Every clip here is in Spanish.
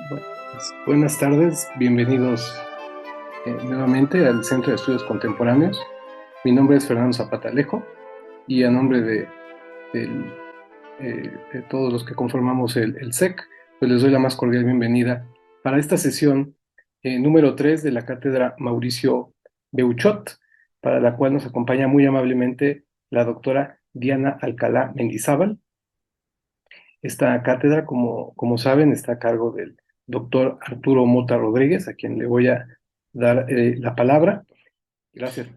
Bueno, pues, buenas tardes, bienvenidos nuevamente al Centro de Estudios Contemporáneos. Mi nombre es Fernando Zapata Alejo y a nombre de todos los que conformamos el SEC, pues les doy la más cordial bienvenida para esta sesión número 3 de la cátedra Mauricio Beuchot, para la cual nos acompaña muy amablemente la doctora Diana Alcalá Mendizábal. Esta cátedra, como saben, está a cargo del doctor Arturo Mota Rodríguez, a quien le voy a dar la palabra. Gracias.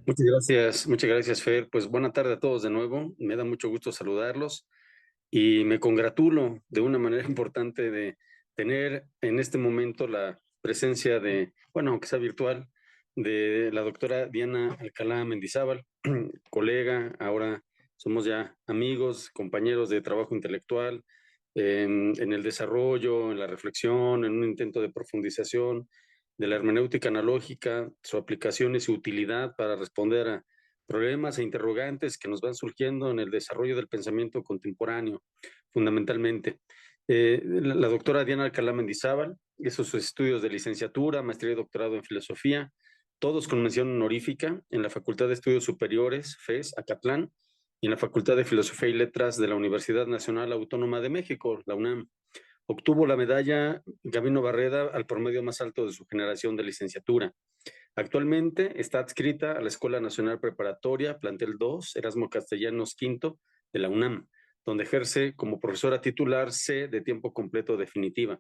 Muchas gracias, Fer. Pues buena tarde a todos de nuevo. Me da mucho gusto saludarlos y me congratulo de una manera importante de tener en este momento la presencia de, bueno, aunque sea virtual, de la doctora Diana Alcalá Mendizábal, colega, ahora somos ya amigos, compañeros de trabajo intelectual, en el desarrollo, en la reflexión, en un intento de profundización de la hermenéutica analógica, su aplicación y su utilidad para responder a problemas e interrogantes que nos van surgiendo en el desarrollo del pensamiento contemporáneo, fundamentalmente. La doctora Diana Alcalá Mendizábal hizo sus estudios de licenciatura, maestría y doctorado en filosofía, todos con mención honorífica en la Facultad de Estudios Superiores, FES, Acatlán, y en la Facultad de Filosofía y Letras de la Universidad Nacional Autónoma de México, la UNAM. Obtuvo la medalla Gabino Barreda al promedio más alto de su generación de licenciatura. Actualmente está adscrita a la Escuela Nacional Preparatoria, Plantel 2, Erasmo Castellanos V, de la UNAM, donde ejerce como profesora titular C de tiempo completo definitiva.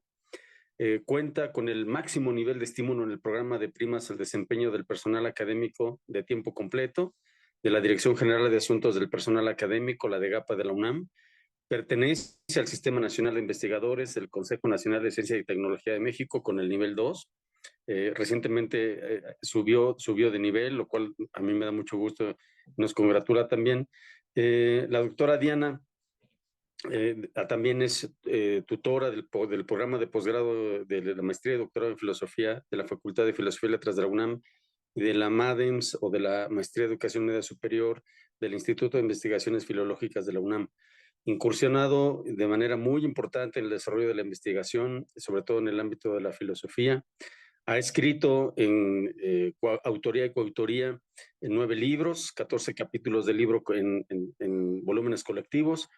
Cuenta con el máximo nivel de estímulo en el programa de primas al desempeño del personal académico de tiempo completo, de la Dirección General de Asuntos del Personal Académico, la DGAPA de la UNAM. Pertenece al Sistema Nacional de Investigadores del Consejo Nacional de Ciencia y Tecnología de México con el nivel 2. Recientemente subió de nivel, lo cual a mí me da mucho gusto, nos congratula también. La doctora Diana también es tutora del programa de posgrado de la maestría y doctorado en filosofía de la Facultad de Filosofía y Letras de la UNAM y de la MADEMS o de la maestría de educación media superior del Instituto de Investigaciones Filológicas de la UNAM. Incursionado de manera muy importante en el desarrollo de la investigación, sobre todo en el ámbito de la filosofía. Ha escrito en autoría y coautoría en 9 libros, 14 capítulos de libro en volúmenes colectivos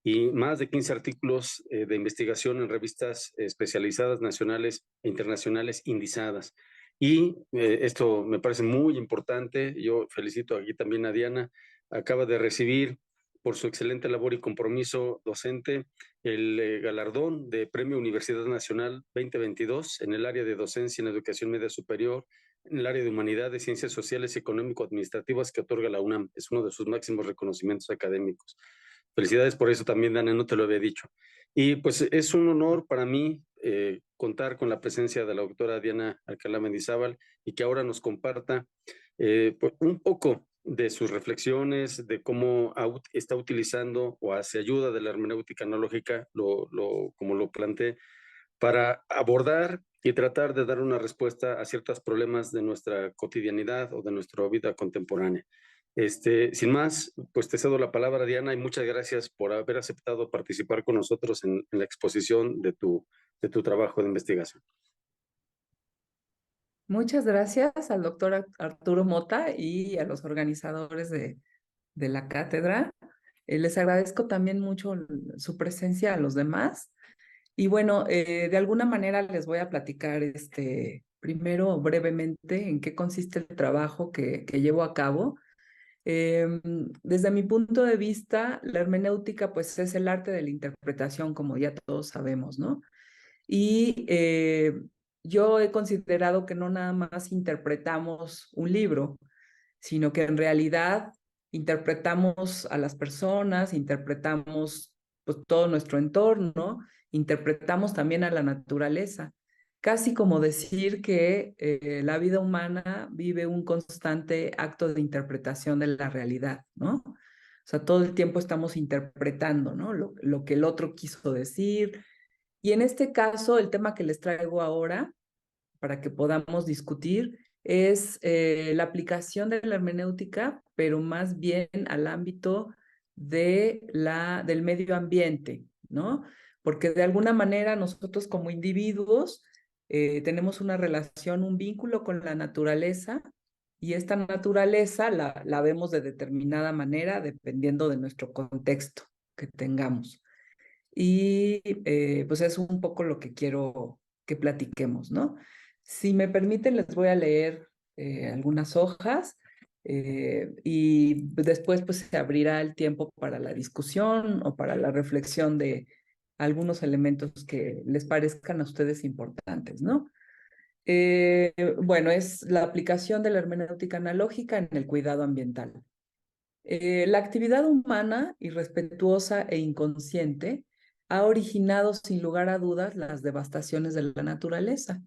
y más de 15 artículos de investigación en revistas especializadas nacionales e internacionales indizadas. Y esto me parece muy importante. Yo felicito aquí también a Diana. Acaba de recibir por su excelente labor y compromiso docente el galardón de Premio Universidad Nacional 2022 en el área de docencia en educación media superior, en el área de humanidades, ciencias sociales y económico-administrativas que otorga la UNAM. Es uno de sus máximos reconocimientos académicos. Felicidades por eso también, Dana, no te lo había dicho. Y pues es un honor para mí contar con la presencia de la doctora Diana Alcalá Mendizábal y que ahora nos comparta pues un poco de sus reflexiones, de cómo está utilizando o hace ayuda de la hermenéutica analógica, como lo planteé, para abordar y tratar de dar una respuesta a ciertos problemas de nuestra cotidianidad o de nuestra vida contemporánea. Sin más, pues te cedo la palabra, Diana, y muchas gracias por haber aceptado participar con nosotros en la exposición de tu trabajo de investigación. Muchas gracias al doctor Arturo Mota y a los organizadores de la cátedra. Les agradezco también mucho su presencia a los demás. Y bueno, de alguna manera les voy a platicar primero brevemente en qué consiste el trabajo que llevo a cabo. Desde mi punto de vista, la hermenéutica pues es el arte de la interpretación, como ya todos sabemos, ¿no? Y yo he considerado que no nada más interpretamos un libro, sino que en realidad interpretamos a las personas, interpretamos pues, todo nuestro entorno, interpretamos también a la naturaleza. Casi como decir que la vida humana vive un constante acto de interpretación de la realidad, ¿no? O sea, todo el tiempo estamos interpretando, ¿no? Lo que el otro quiso decir, y en este caso, el tema que les traigo ahora, para que podamos discutir, es la aplicación de la hermenéutica, pero más bien al ámbito del medio ambiente, ¿no? Porque de alguna manera nosotros como individuos Tenemos una relación, un vínculo con la naturaleza, y esta naturaleza la vemos de determinada manera dependiendo de nuestro contexto que tengamos. Y pues es un poco lo que quiero que platiquemos, ¿no? Si me permiten, les voy a leer algunas hojas y después pues se abrirá el tiempo para la discusión o para la reflexión de algunos elementos que les parezcan a ustedes importantes, ¿no? Bueno, es la aplicación de la hermenéutica analógica en el cuidado ambiental. La actividad humana, irrespetuosa e inconsciente, ha originado sin lugar a dudas las devastaciones de la naturaleza,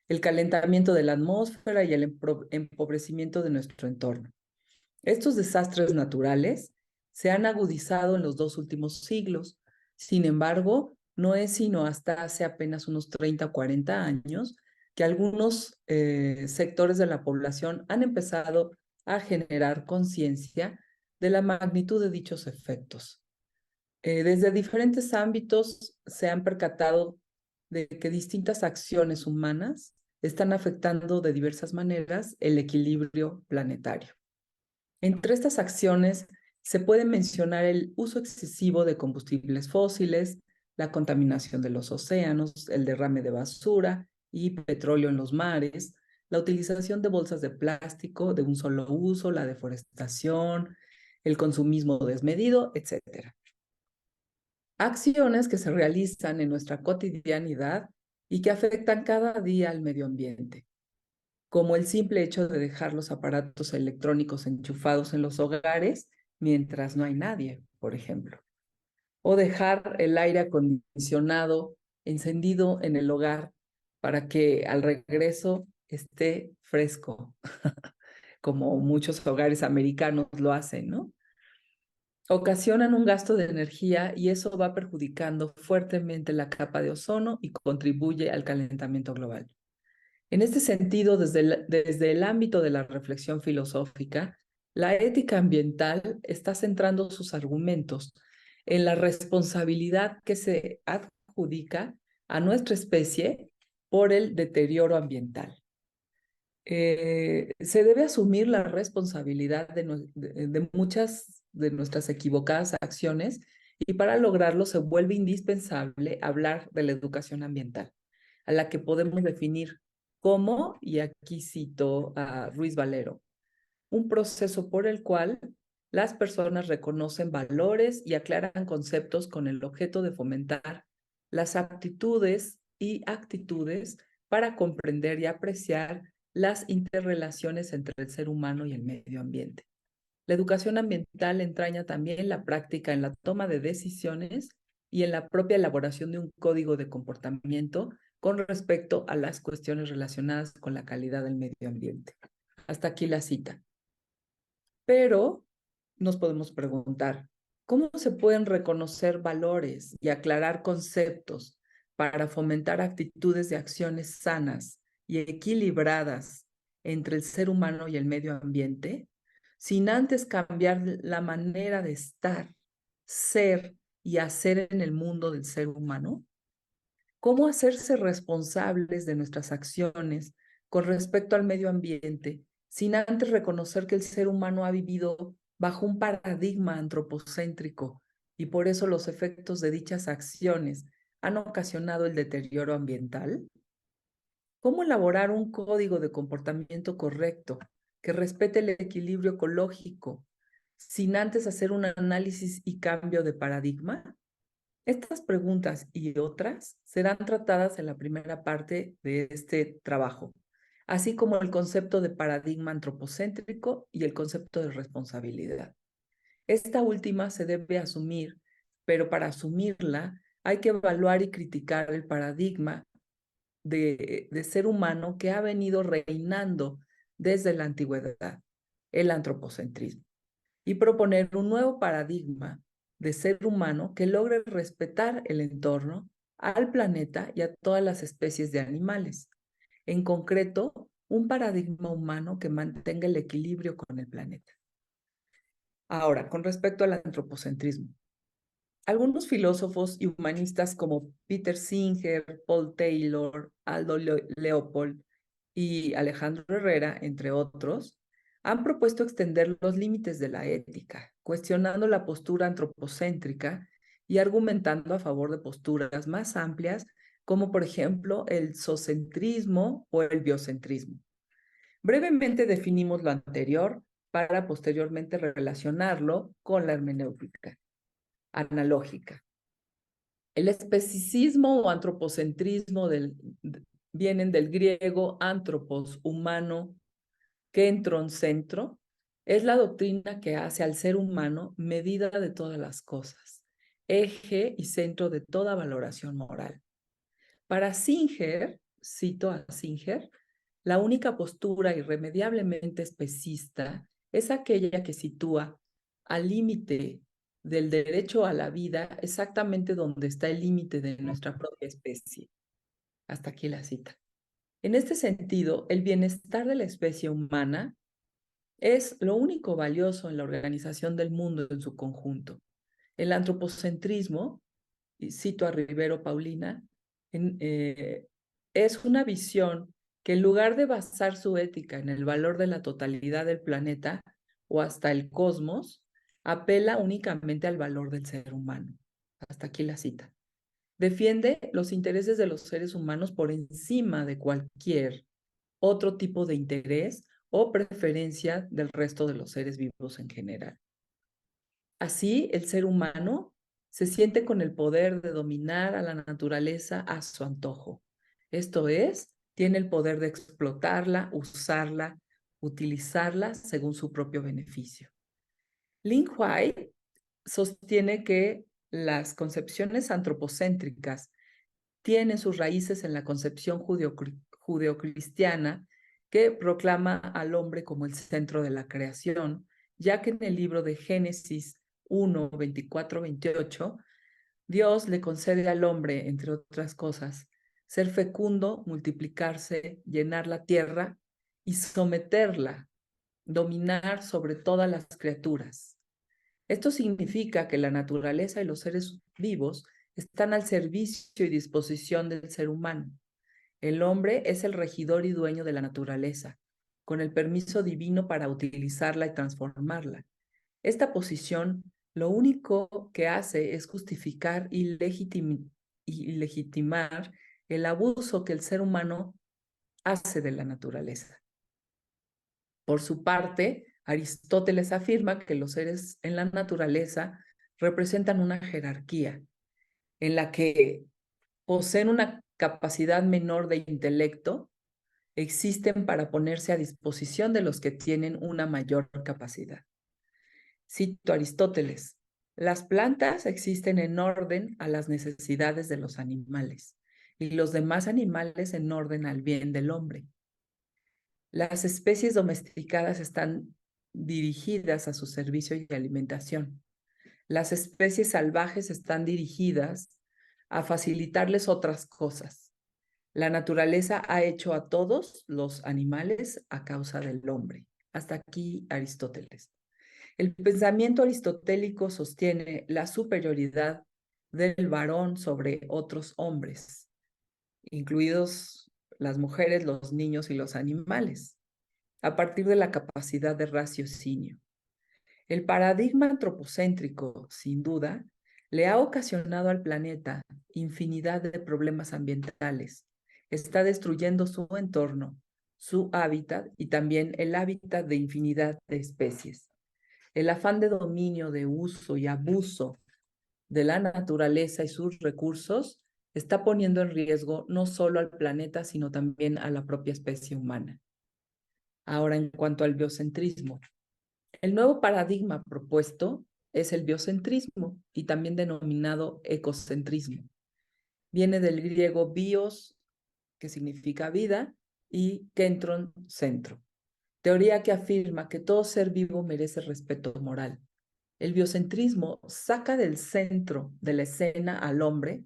el calentamiento de la atmósfera y el empobrecimiento de nuestro entorno. Estos desastres naturales se han agudizado en los 2 últimos siglos. Sin embargo, no es sino hasta hace apenas unos 30 o 40 años que algunos sectores de la población han empezado a generar conciencia de la magnitud de dichos efectos. Desde diferentes ámbitos se han percatado de que distintas acciones humanas están afectando de diversas maneras el equilibrio planetario. Entre estas acciones se puede mencionar el uso excesivo de combustibles fósiles, la contaminación de los océanos, el derrame de basura y petróleo en los mares, la utilización de bolsas de plástico de un solo uso, la deforestación, el consumismo desmedido, etc. Acciones que se realizan en nuestra cotidianidad y que afectan cada día al medio ambiente, como el simple hecho de dejar los aparatos electrónicos enchufados en los hogares mientras no hay nadie, por ejemplo, o dejar el aire acondicionado encendido en el hogar para que al regreso esté fresco, como muchos hogares americanos lo hacen, ¿no? Ocasionan un gasto de energía y eso va perjudicando fuertemente la capa de ozono y contribuye al calentamiento global. En este sentido, desde el ámbito de la reflexión filosófica, la ética ambiental está centrando sus argumentos en la responsabilidad que se adjudica a nuestra especie por el deterioro ambiental. Se debe asumir la responsabilidad de muchas de nuestras equivocadas acciones y para lograrlo se vuelve indispensable hablar de la educación ambiental, a la que podemos definir como, y aquí cito a Ruiz Valero, un proceso por el cual las personas reconocen valores y aclaran conceptos con el objeto de fomentar las aptitudes y actitudes para comprender y apreciar las interrelaciones entre el ser humano y el medio ambiente. La educación ambiental entraña también la práctica en la toma de decisiones y en la propia elaboración de un código de comportamiento con respecto a las cuestiones relacionadas con la calidad del medio ambiente. Hasta aquí la cita. Pero nos podemos preguntar, ¿cómo se pueden reconocer valores y aclarar conceptos para fomentar actitudes de acciones sanas y equilibradas entre el ser humano y el medio ambiente, sin antes cambiar la manera de estar, ser y hacer en el mundo del ser humano? ¿Cómo hacerse responsables de nuestras acciones con respecto al medio ambiente sin antes reconocer que el ser humano ha vivido bajo un paradigma antropocéntrico y por eso los efectos de dichas acciones han ocasionado el deterioro ambiental? ¿Cómo elaborar un código de comportamiento correcto que respete el equilibrio ecológico sin antes hacer un análisis y cambio de paradigma? Estas preguntas y otras serán tratadas en la primera parte de este trabajo, así como el concepto de paradigma antropocéntrico y el concepto de responsabilidad. Esta última se debe asumir, pero para asumirla hay que evaluar y criticar el paradigma de ser humano que ha venido reinando desde la antigüedad, el antropocentrismo, y proponer un nuevo paradigma de ser humano que logre respetar el entorno, al planeta y a todas las especies de animales. En concreto, un paradigma humano que mantenga el equilibrio con el planeta. Ahora, con respecto al antropocentrismo. Algunos filósofos y humanistas como Peter Singer, Paul Taylor, Aldo Leopold y Alejandro Herrera, entre otros, han propuesto extender los límites de la ética, cuestionando la postura antropocéntrica y argumentando a favor de posturas más amplias, como por ejemplo el zoocentrismo o el biocentrismo. Brevemente definimos lo anterior para posteriormente relacionarlo con la hermenéutica analógica. El especicismo o antropocentrismo vienen del griego antropos, humano, kentron, centro. Es la doctrina que hace al ser humano medida de todas las cosas, eje y centro de toda valoración moral. Para Singer, cito a Singer, la única postura irremediablemente especista es aquella que sitúa al límite del derecho a la vida exactamente donde está el límite de nuestra propia especie. Hasta aquí la cita. En este sentido, el bienestar de la especie humana es lo único valioso en la organización del mundo en su conjunto. El antropocentrismo, y cito a Rivero Paulina, es una visión que en lugar de basar su ética en el valor de la totalidad del planeta o hasta el cosmos, apela únicamente al valor del ser humano. Hasta aquí la cita. Defiende los intereses de los seres humanos por encima de cualquier otro tipo de interés o preferencia del resto de los seres vivos en general. Así, el ser humano se siente con el poder de dominar a la naturaleza a su antojo. Esto es, tiene el poder de explotarla, usarla, utilizarla según su propio beneficio. Lin Huai sostiene que las concepciones antropocéntricas tienen sus raíces en la concepción judeocristiana que proclama al hombre como el centro de la creación, ya que en el libro de Génesis 1, 24, 28, Dios le concede al hombre, entre otras cosas, ser fecundo, multiplicarse, llenar la tierra y someterla, dominar sobre todas las criaturas. Esto significa que la naturaleza y los seres vivos están al servicio y disposición del ser humano. El hombre es el regidor y dueño de la naturaleza, con el permiso divino para utilizarla y transformarla. Esta posición lo único que hace es justificar y legitimar el abuso que el ser humano hace de la naturaleza. Por su parte, Aristóteles afirma que los seres en la naturaleza representan una jerarquía en la que poseen una capacidad menor de intelecto, existen para ponerse a disposición de los que tienen una mayor capacidad. Cito a Aristóteles: las plantas existen en orden a las necesidades de los animales y los demás animales en orden al bien del hombre. Las especies domesticadas están dirigidas a su servicio y alimentación. Las especies salvajes están dirigidas a facilitarles otras cosas. La naturaleza ha hecho a todos los animales a causa del hombre. Hasta aquí Aristóteles. El pensamiento aristotélico sostiene la superioridad del varón sobre otros hombres, incluidos las mujeres, los niños y los animales, a partir de la capacidad de raciocinio. El paradigma antropocéntrico, sin duda, le ha ocasionado al planeta infinidad de problemas ambientales. Está destruyendo su entorno, su hábitat y también el hábitat de infinidad de especies. El afán de dominio, de uso y abuso de la naturaleza y sus recursos está poniendo en riesgo no solo al planeta, sino también a la propia especie humana. Ahora, en cuanto al biocentrismo, el nuevo paradigma propuesto es el biocentrismo y también denominado ecocentrismo. Viene del griego bios, que significa vida, y kentron, centro. Teoría que afirma que todo ser vivo merece respeto moral. El biocentrismo saca del centro de la escena al hombre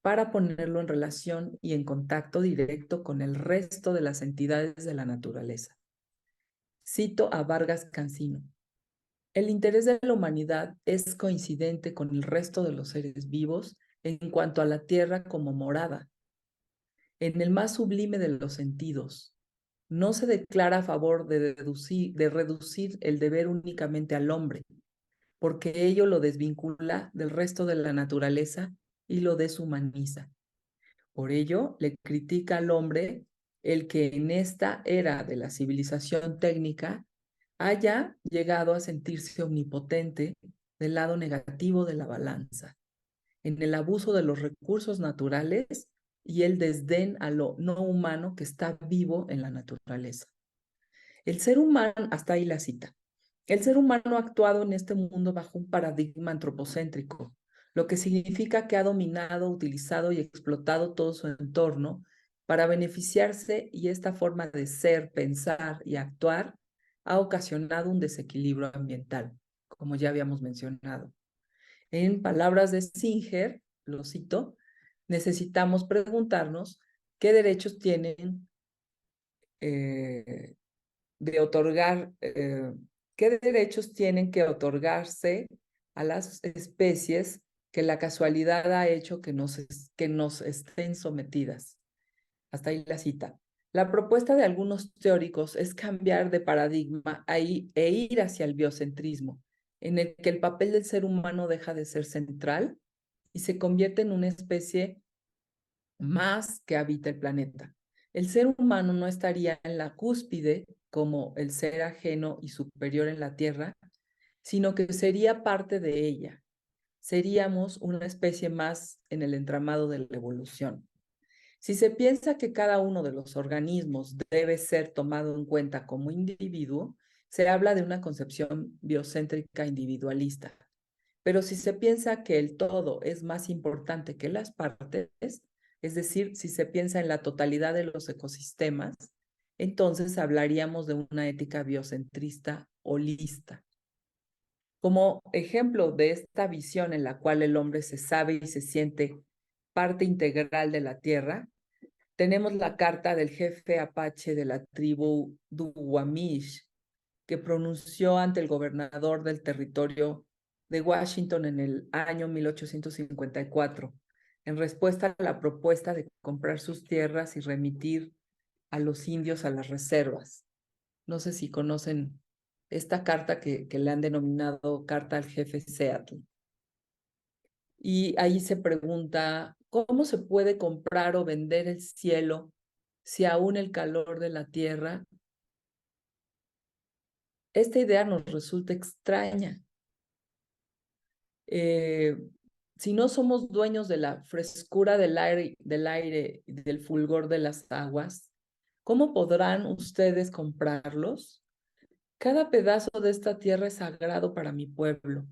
para ponerlo en relación y en contacto directo con el resto de las entidades de la naturaleza. Cito a Vargas Cansino: El interés de la humanidad es coincidente con el resto de los seres vivos en cuanto a la tierra como morada, en el más sublime de los sentidos. No se declara a favor de reducir el deber únicamente al hombre, porque ello lo desvincula del resto de la naturaleza y lo deshumaniza. Por ello, le critica al hombre el que en esta era de la civilización técnica haya llegado a sentirse omnipotente del lado negativo de la balanza, en el abuso de los recursos naturales y el desdén a lo no humano que está vivo en la naturaleza. El ser humano, hasta ahí la cita, el ser humano ha actuado en este mundo bajo un paradigma antropocéntrico, lo que significa que ha dominado, utilizado y explotado todo su entorno para beneficiarse, y esta forma de ser, pensar y actuar ha ocasionado un desequilibrio ambiental, como ya habíamos mencionado. En palabras de Singer, lo cito, necesitamos preguntarnos qué derechos tienen de otorgar, qué derechos tienen que otorgarse a las especies que la casualidad ha hecho que nos estén sometidas. Hasta ahí la cita. La propuesta de algunos teóricos es cambiar de paradigma e ir hacia el biocentrismo, en el que el papel del ser humano deja de ser central y se convierte en una especie más que habita el planeta. El ser humano no estaría en la cúspide como el ser ajeno y superior en la Tierra, sino que sería parte de ella. Seríamos una especie más en el entramado de la evolución. Si se piensa que cada uno de los organismos debe ser tomado en cuenta como individuo, se habla de una concepción biocéntrica individualista. Pero si se piensa que el todo es más importante que las partes, es decir, si se piensa en la totalidad de los ecosistemas, entonces hablaríamos de una ética biocentrista holista. Como ejemplo de esta visión en la cual el hombre se sabe y se siente parte integral de la tierra, tenemos la carta del jefe apache de la tribu Duwamish, que pronunció ante el gobernador del territorio de Washington en el año 1854, en respuesta a la propuesta de comprar sus tierras y remitir a los indios a las reservas. No sé si conocen esta carta que le han denominado Carta al Jefe Seattle. Y ahí se pregunta, ¿cómo se puede comprar o vender el cielo si aún el calor de la tierra? Esta idea nos resulta extraña. Si no somos dueños de la frescura del aire y del fulgor de las aguas, ¿cómo podrán ustedes comprarlos? Cada pedazo de esta tierra es sagrado para mi pueblo.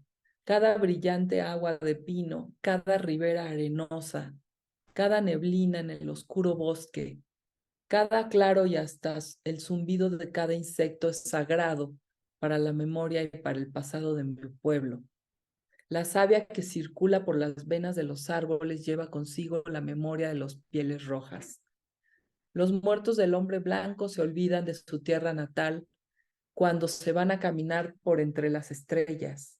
Cada brillante agua de pino, cada ribera arenosa, cada neblina en el oscuro bosque, cada claro y hasta el zumbido de cada insecto es sagrado para la memoria y para el pasado de mi pueblo. La savia que circula por las venas de los árboles lleva consigo la memoria de los pieles rojas. Los muertos del hombre blanco se olvidan de su tierra natal cuando se van a caminar por entre las estrellas.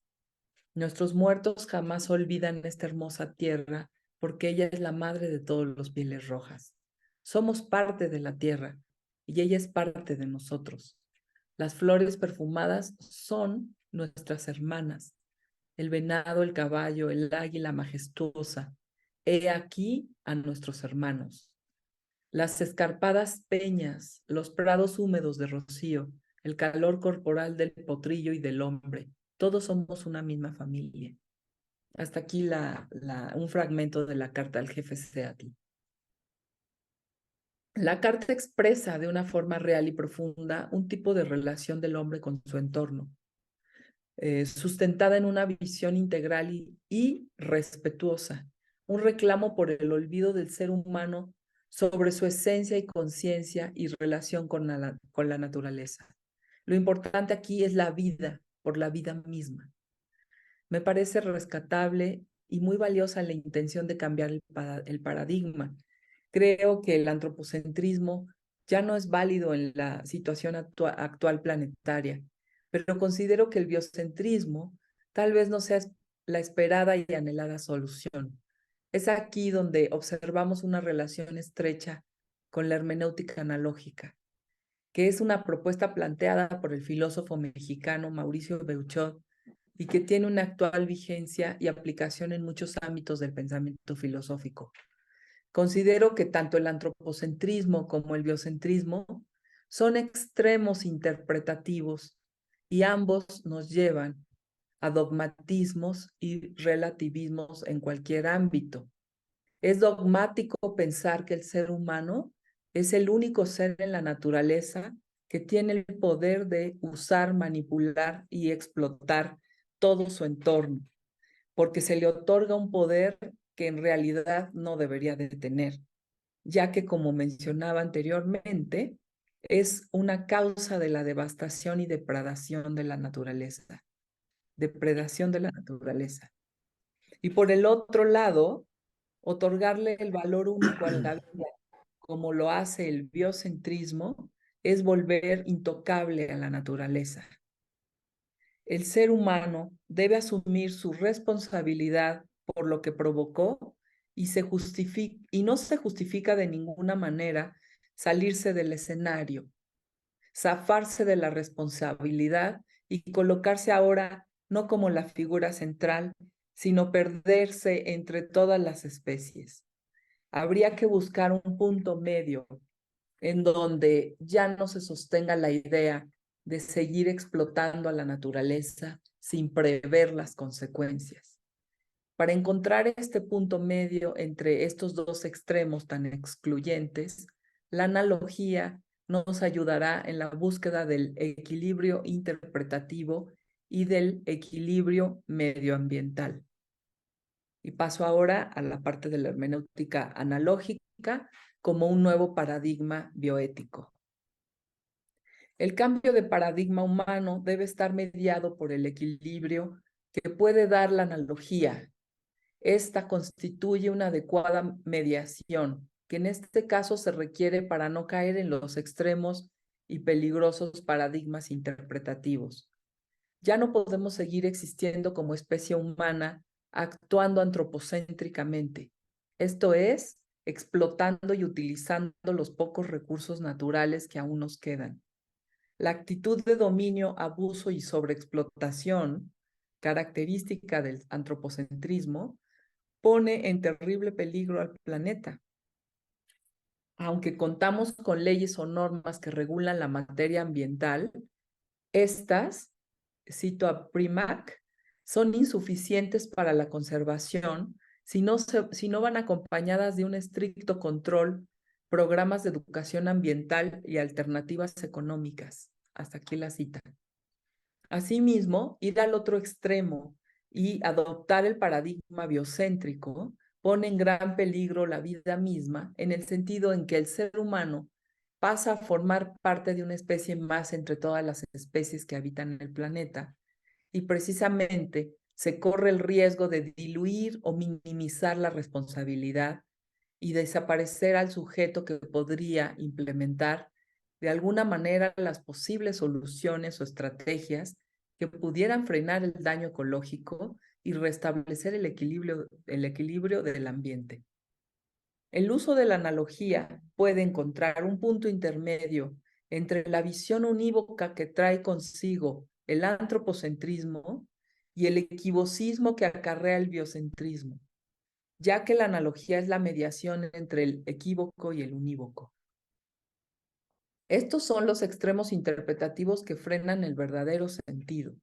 Nuestros muertos jamás olvidan esta hermosa tierra porque ella es la madre de todos los pieles rojas. Somos parte de la tierra y ella es parte de nosotros. Las flores perfumadas son nuestras hermanas. El venado, el caballo, el águila majestuosa. He aquí a nuestros hermanos. Las escarpadas peñas, los prados húmedos de rocío, el calor corporal del potrillo y del hombre. Todos somos una misma familia. Hasta aquí un fragmento de la carta al jefe Seattle. La carta expresa de una forma real y profunda un tipo de relación del hombre con su entorno, sustentada en una visión integral y respetuosa, un reclamo por el olvido del ser humano sobre su esencia y conciencia y relación con la naturaleza. Lo importante aquí es la vida, por la vida misma. Me parece rescatable y muy valiosa la intención de cambiar el paradigma. Creo que el antropocentrismo ya no es válido en la situación actual planetaria, pero considero que el biocentrismo tal vez no sea la esperada y anhelada solución. Es aquí donde observamos una relación estrecha con la hermenéutica analógica, que es una propuesta planteada por el filósofo mexicano Mauricio Beuchot y que tiene una actual vigencia y aplicación en muchos ámbitos del pensamiento filosófico. Considero que tanto el antropocentrismo como el biocentrismo son extremos interpretativos y ambos nos llevan a dogmatismos y relativismos en cualquier ámbito. Es dogmático pensar que el ser humano es el único ser en la naturaleza que tiene el poder de usar, manipular y explotar todo su entorno, porque se le otorga un poder que en realidad no debería de tener, ya que, como mencionaba anteriormente, es una causa de la devastación y depredación de la naturaleza. Depredación de la naturaleza. Y por el otro lado, otorgarle el valor único a la vida, como lo hace el biocentrismo, es volver intocable a la naturaleza. El ser humano debe asumir su responsabilidad por lo que provocó y no se justifica de ninguna manera salirse del escenario, zafarse de la responsabilidad y colocarse ahora no como la figura central, sino perderse entre todas las especies. Habría que buscar un punto medio en donde ya no se sostenga la idea de seguir explotando a la naturaleza sin prever las consecuencias. Para encontrar este punto medio entre estos dos extremos tan excluyentes, la analogía nos ayudará en la búsqueda del equilibrio interpretativo y del equilibrio medioambiental. Y paso ahora a la parte de la hermenéutica analógica como un nuevo paradigma bioético. El cambio de paradigma humano debe estar mediado por el equilibrio que puede dar la analogía. Esta constituye una adecuada mediación, que en este caso se requiere para no caer en los extremos y peligrosos paradigmas interpretativos. Ya no podemos seguir existiendo como especie humana actuando antropocéntricamente, esto es, explotando y utilizando los pocos recursos naturales que aún nos quedan. La actitud de dominio, abuso y sobreexplotación, característica del antropocentrismo, pone en terrible peligro al planeta. Aunque contamos con leyes o normas que regulan la materia ambiental, estas, cito a Primac, son insuficientes para la conservación si no van acompañadas de un estricto control, programas de educación ambiental y alternativas económicas. Hasta aquí la cita. Asimismo, ir al otro extremo y adoptar el paradigma biocéntrico pone en gran peligro la vida misma, en el sentido en que el ser humano pasa a formar parte de una especie más entre todas las especies que habitan el planeta, y precisamente se corre el riesgo de diluir o minimizar la responsabilidad y desaparecer al sujeto que podría implementar de alguna manera las posibles soluciones o estrategias que pudieran frenar el daño ecológico y restablecer el equilibrio del ambiente. El uso de la analogía puede encontrar un punto intermedio entre la visión unívoca que trae consigo el antropocentrismo y el equivocismo que acarrea el biocentrismo, ya que la analogía es la mediación entre el equívoco y el unívoco. Estos son los extremos interpretativos que frenan el verdadero sentido.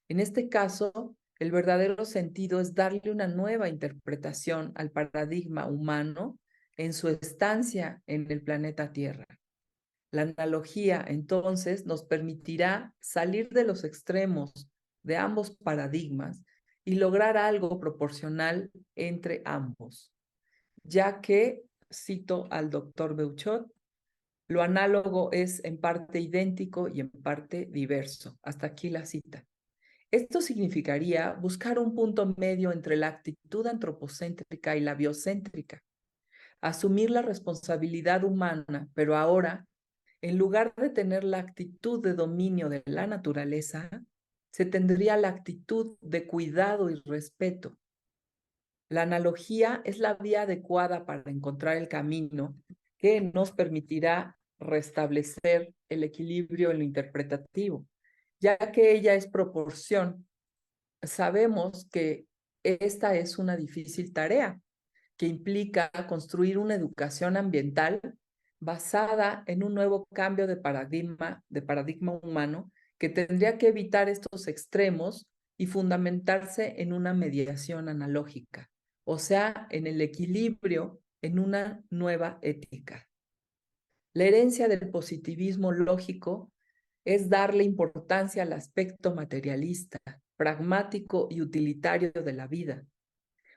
En este caso, el verdadero sentido es darle una nueva interpretación al paradigma humano en su estancia en el planeta Tierra. La analogía, entonces, nos permitirá salir de los extremos de ambos paradigmas y lograr algo proporcional entre ambos, ya que, cito al doctor Beuchot, lo análogo es en parte idéntico y en parte diverso. Hasta aquí la cita. Esto significaría buscar un punto medio entre la actitud antropocéntrica y la biocéntrica, asumir la responsabilidad humana, pero ahora En lugar de tener la actitud de dominio de la naturaleza, se tendría la actitud de cuidado y respeto. La analogía es la vía adecuada para encontrar el camino que nos permitirá restablecer el equilibrio en lo interpretativo, ya que ella es proporción. Sabemos que esta es una difícil tarea que implica construir una educación ambiental basada en un nuevo cambio de paradigma humano que tendría que evitar estos extremos y fundamentarse en una mediación analógica, o sea, en el equilibrio, en una nueva ética. La herencia del positivismo lógico es darle importancia al aspecto materialista, pragmático y utilitario de la vida.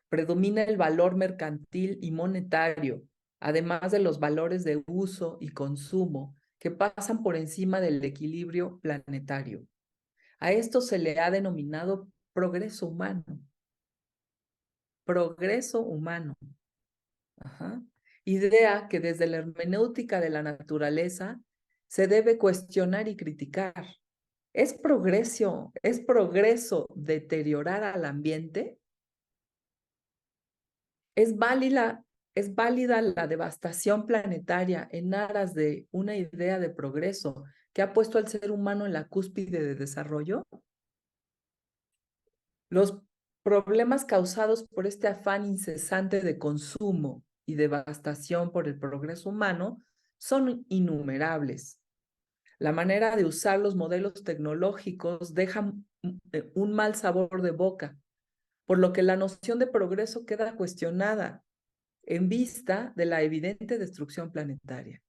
Predomina el valor mercantil y monetario, además de los valores de uso y consumo que pasan por encima del equilibrio planetario. A esto se le ha denominado progreso humano. Progreso humano. Ajá. Idea que desde la hermenéutica de la naturaleza se debe cuestionar y criticar. ¿Es progreso deteriorar al ambiente? ¿Es válida la devastación planetaria en aras de una idea de progreso que ha puesto al ser humano en la cúspide de desarrollo? Los problemas causados por este afán incesante de consumo y devastación por el progreso humano son innumerables. La manera de usar los modelos tecnológicos deja un mal sabor de boca, por lo que la noción de progreso queda cuestionada en vista de la evidente destrucción planetaria.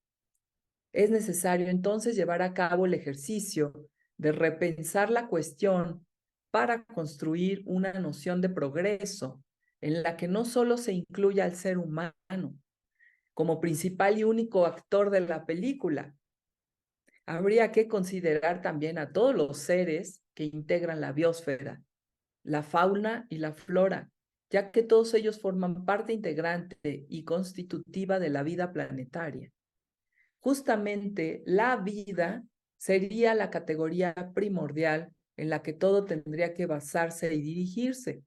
Es necesario entonces llevar a cabo el ejercicio de repensar la cuestión para construir una noción de progreso en la que no solo se incluya al ser humano como principal y único actor de la película. Habría que considerar también a todos los seres que integran la biosfera, la fauna y la flora, ya que todos ellos forman parte integrante y constitutiva de la vida planetaria. Justamente la vida sería la categoría primordial en la que todo tendría que basarse y dirigirse,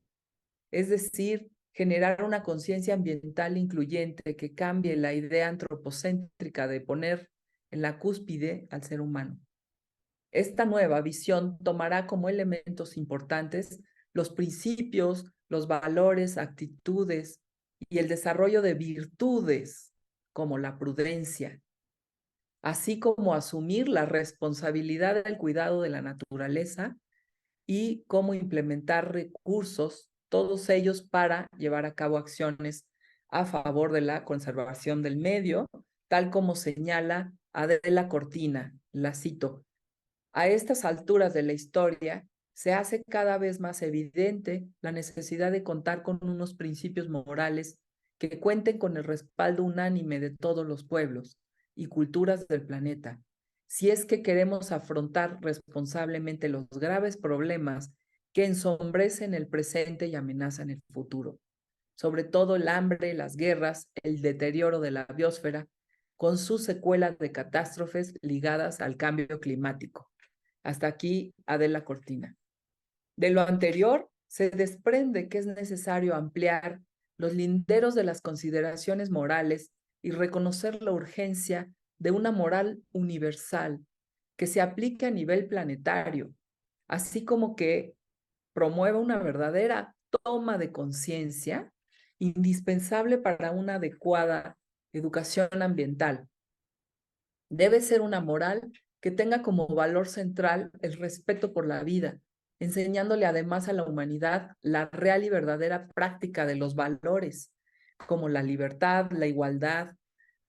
es decir, generar una conciencia ambiental incluyente que cambie la idea antropocéntrica de poner en la cúspide al ser humano. Esta nueva visión tomará como elementos importantes los principios, los valores, actitudes y el desarrollo de virtudes como la prudencia, así como asumir la responsabilidad del cuidado de la naturaleza y cómo implementar recursos, todos ellos para llevar a cabo acciones a favor de la conservación del medio, tal como señala Adela Cortina, la cito. A estas alturas de la historia, se hace cada vez más evidente la necesidad de contar con unos principios morales que cuenten con el respaldo unánime de todos los pueblos y culturas del planeta, si es que queremos afrontar responsablemente los graves problemas que ensombrecen el presente y amenazan el futuro, sobre todo el hambre, las guerras, el deterioro de la biosfera, con sus secuelas de catástrofes ligadas al cambio climático. Hasta aquí, Adela Cortina. De lo anterior, se desprende que es necesario ampliar los linderos de las consideraciones morales y reconocer la urgencia de una moral universal que se aplique a nivel planetario, así como que promueva una verdadera toma de conciencia indispensable para una adecuada educación ambiental. Debe ser una moral que tenga como valor central el respeto por la vida, enseñándole además a la humanidad la real y verdadera práctica de los valores, como la libertad, la igualdad,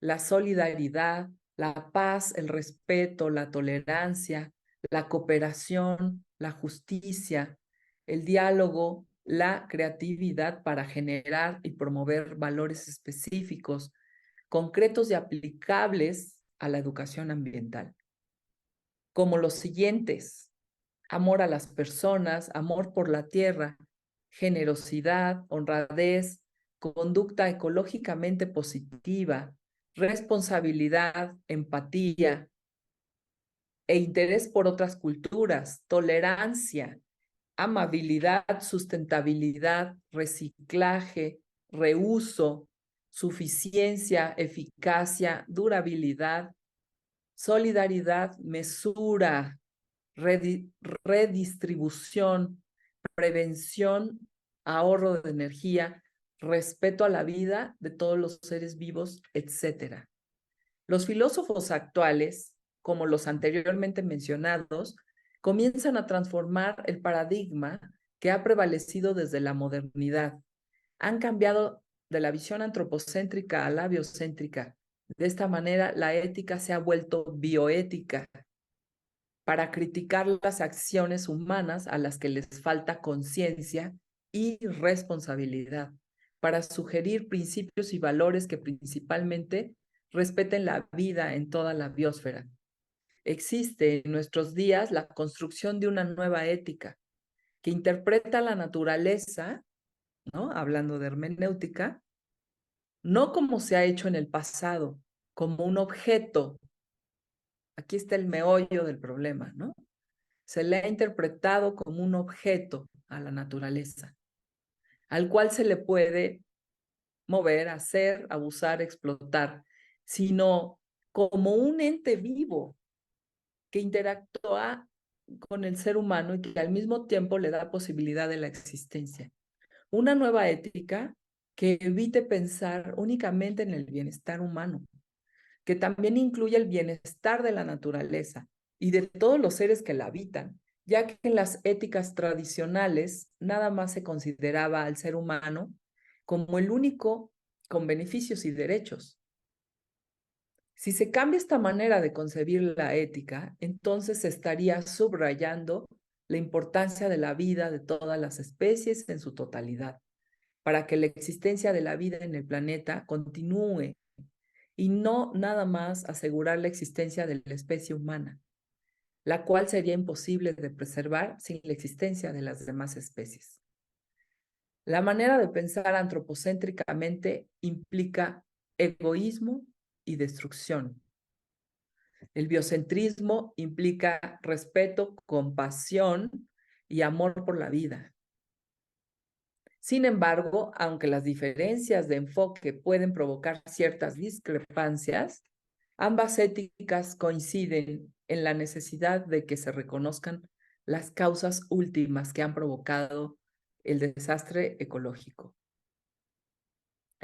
la solidaridad, la paz, el respeto, la tolerancia, la cooperación, la justicia, el diálogo, la creatividad para generar y promover valores específicos, concretos y aplicables a la educación ambiental, como los siguientes: amor a las personas, amor por la tierra, generosidad, honradez, conducta ecológicamente positiva, responsabilidad, empatía, e interés por otras culturas, tolerancia, amabilidad, sustentabilidad, reciclaje, reuso, suficiencia, eficacia, durabilidad, solidaridad, mesura, redistribución, prevención, ahorro de energía, respeto a la vida de todos los seres vivos, etc. Los filósofos actuales, como los anteriormente mencionados, comienzan a transformar el paradigma que ha prevalecido desde la modernidad. Han cambiado de la visión antropocéntrica a la biocéntrica. De esta manera, la ética se ha vuelto bioética para criticar las acciones humanas a las que les falta conciencia y responsabilidad, para sugerir principios y valores que principalmente respeten la vida en toda la biosfera. Existe en nuestros días la construcción de una nueva ética que interpreta la naturaleza, ¿no? Hablando de hermenéutica, no como se ha hecho en el pasado, como un objeto. Aquí está el meollo del problema, ¿no? Se le ha interpretado como un objeto a la naturaleza, al cual se le puede mover, hacer, abusar, explotar, sino como un ente vivo que interactúa con el ser humano y que al mismo tiempo le da posibilidad de la existencia. Una nueva ética que evite pensar únicamente en el bienestar humano, que también incluye el bienestar de la naturaleza y de todos los seres que la habitan, ya que en las éticas tradicionales nada más se consideraba al ser humano como el único con beneficios y derechos. Si se cambia esta manera de concebir la ética, entonces se estaría subrayando la importancia de la vida de todas las especies en su totalidad, para que la existencia de la vida en el planeta continúe y no nada más asegurar la existencia de la especie humana, la cual sería imposible de preservar sin la existencia de las demás especies. La manera de pensar antropocéntricamente implica egoísmo y destrucción. El biocentrismo implica respeto, compasión y amor por la vida. Sin embargo, aunque las diferencias de enfoque pueden provocar ciertas discrepancias, ambas éticas coinciden en la necesidad de que se reconozcan las causas últimas que han provocado el desastre ecológico.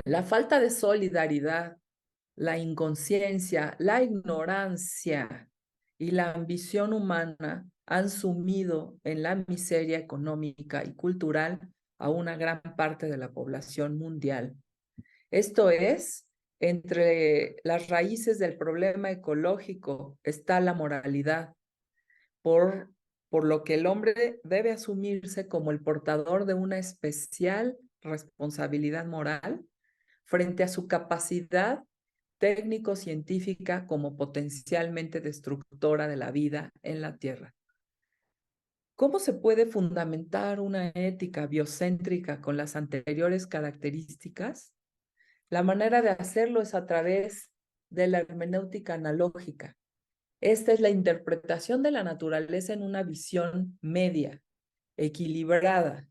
La falta de solidaridad, la inconsciencia, la ignorancia y la ambición humana han sumido en la miseria económica y cultural a una gran parte de la población mundial. Esto es, entre las raíces del problema ecológico está la moralidad, por lo que el hombre debe asumirse como el portador de una especial responsabilidad moral frente a su capacidad técnico-científica como potencialmente destructora de la vida en la Tierra. ¿Cómo se puede fundamentar una ética biocéntrica con las anteriores características? La manera de hacerlo es a través de la hermenéutica analógica. Esta es la interpretación de la naturaleza en una visión media, equilibrada,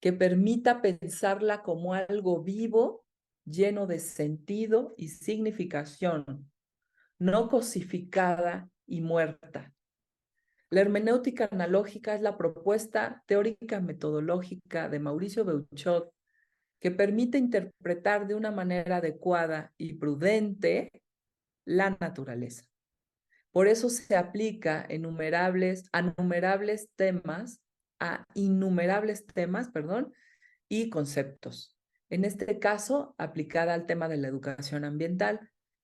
que permita pensarla como algo vivo, lleno de sentido y significación, no cosificada y muerta. La hermenéutica analógica es la propuesta teórica metodológica de Mauricio Beuchot que permite interpretar de una manera adecuada y prudente la naturaleza. Por eso se aplica a innumerables temas y conceptos. En este caso, aplicada al tema de la educación ambiental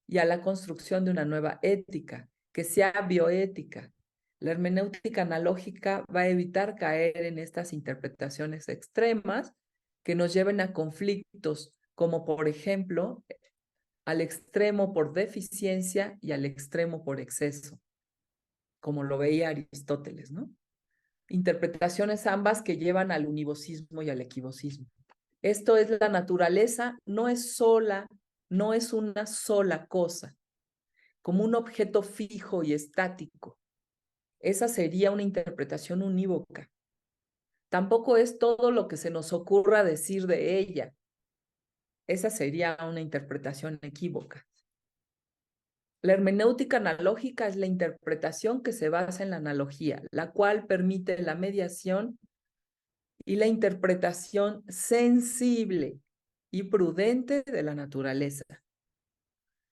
y a la construcción de una nueva ética, que sea bioética. La hermenéutica analógica va a evitar caer en estas interpretaciones extremas que nos lleven a conflictos, como por ejemplo, al extremo por deficiencia y al extremo por exceso, como lo veía Aristóteles, ¿no? Interpretaciones ambas que llevan al univocismo y al equivocismo. Esto es, la naturaleza no es una sola cosa, como un objeto fijo y estático, Esa sería una interpretación unívoca. Tampoco es todo lo que se nos ocurra decir de ella. Esa sería una interpretación equívoca. La hermenéutica analógica es la interpretación que se basa en la analogía, la cual permite la mediación y la interpretación sensible y prudente de la naturaleza.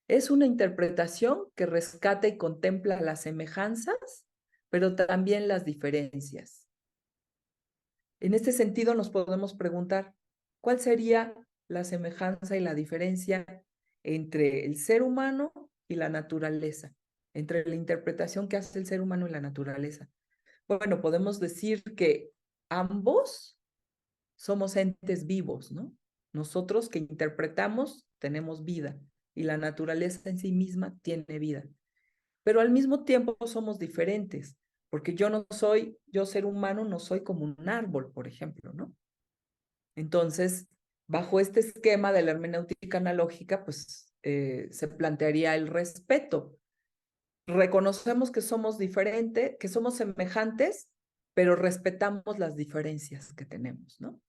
Es una interpretación que rescata y contempla las semejanzas, pero también las diferencias. En este sentido nos podemos preguntar, ¿cuál sería la semejanza y la diferencia entre el ser humano y la naturaleza? Entre la interpretación que hace el ser humano y la naturaleza. Bueno, podemos decir que ambos somos entes vivos, ¿no? Nosotros que interpretamos tenemos vida y la naturaleza en sí misma tiene vida. Pero al mismo tiempo somos diferentes, porque yo ser humano no soy como un árbol, por ejemplo, ¿no? Entonces, bajo este esquema de la hermenéutica analógica, pues se plantearía el respeto. Reconocemos que somos diferentes, que somos semejantes, pero respetamos las diferencias que tenemos, ¿no?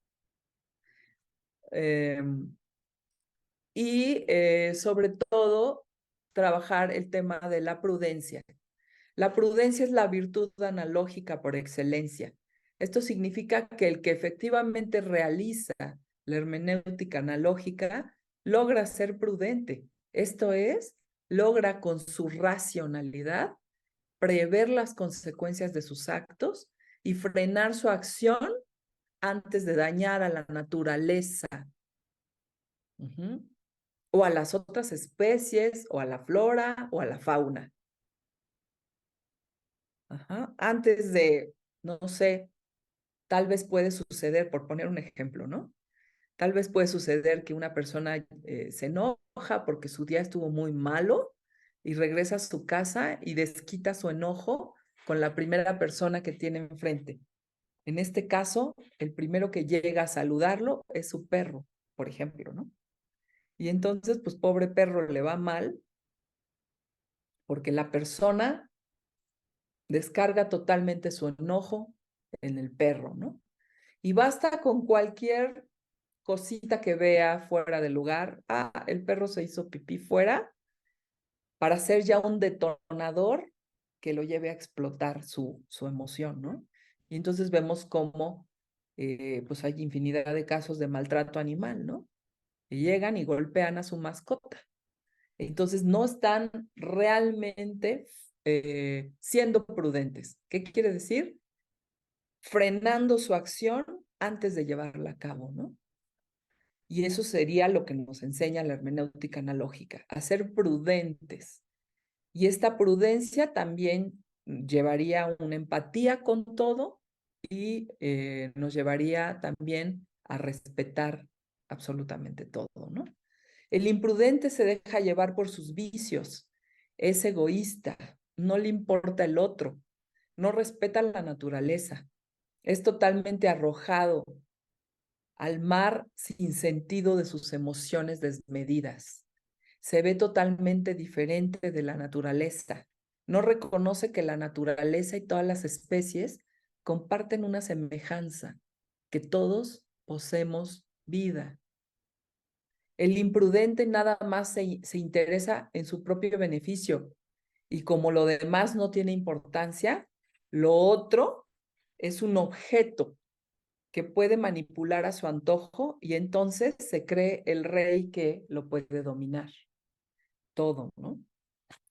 Sobre todo, trabajar el tema de la prudencia. La prudencia es la virtud analógica por excelencia. Esto significa que el que efectivamente realiza la hermenéutica analógica logra ser prudente. Esto es, logra con su racionalidad prever las consecuencias de sus actos y frenar su acción antes de dañar a la naturaleza. O a las otras especies, o a la flora, o a la fauna. Antes de, no sé, tal vez puede suceder, por poner un ejemplo, ¿no? Tal vez puede suceder que una persona se enoja porque su día estuvo muy malo y regresa a su casa y desquita su enojo con la primera persona que tiene enfrente. En este caso, el primero que llega a saludarlo es su perro, por ejemplo, ¿no? Y entonces, pues pobre perro le va mal porque la persona descarga totalmente su enojo en el perro, ¿no? Y basta con cualquier cosita que vea fuera del lugar, el perro se hizo pipí fuera, para ser ya un detonador que lo lleve a explotar su emoción, ¿no? Y entonces vemos cómo pues hay infinidad de casos de maltrato animal, ¿no? Y llegan y golpean a su mascota. Entonces no están realmente siendo prudentes. ¿Qué quiere decir? Frenando su acción antes de llevarla a cabo, ¿no? Y eso sería lo que nos enseña la hermenéutica analógica, a ser prudentes. Y esta prudencia también llevaría una empatía con todo y nos llevaría también a respetar absolutamente todo, ¿no? El imprudente se deja llevar por sus vicios, es egoísta, no le importa el otro, no respeta la naturaleza, es totalmente arrojado al mar sin sentido de sus emociones desmedidas. Se ve totalmente diferente de la naturaleza. No reconoce que la naturaleza y todas las especies comparten una semejanza, que todos poseemos vida. El imprudente nada más se interesa en su propio beneficio y como lo demás no tiene importancia, lo otro es un objeto que puede manipular a su antojo y entonces se cree el rey que lo puede dominar todo, ¿no?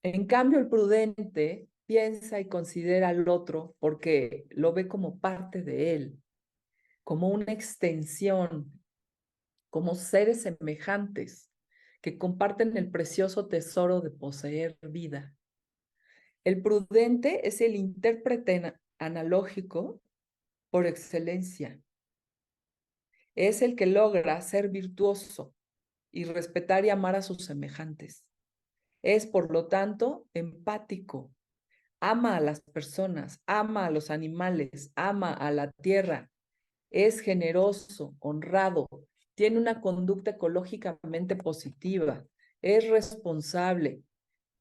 En cambio, el prudente piensa y considera al otro porque lo ve como parte de él, como una extensión, como seres semejantes que comparten el precioso tesoro de poseer vida. El prudente es el intérprete analógico por excelencia. Es el que logra ser virtuoso y respetar y amar a sus semejantes. Es, por lo tanto, empático. Ama a las personas, ama a los animales, ama a la tierra. Es generoso, honrado, tiene una conducta ecológicamente positiva, es responsable,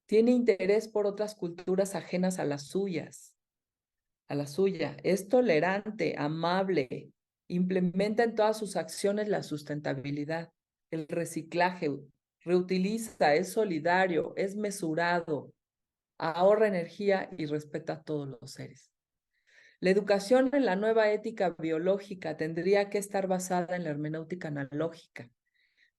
tiene interés por otras culturas ajenas a las suyas. a la suya. Es tolerante, amable, implementa en todas sus acciones la sustentabilidad, el reciclaje, reutiliza, es solidario, es mesurado, ahorra energía y respeta a todos los seres. La educación en la nueva ética biológica tendría que estar basada en la hermenéutica analógica,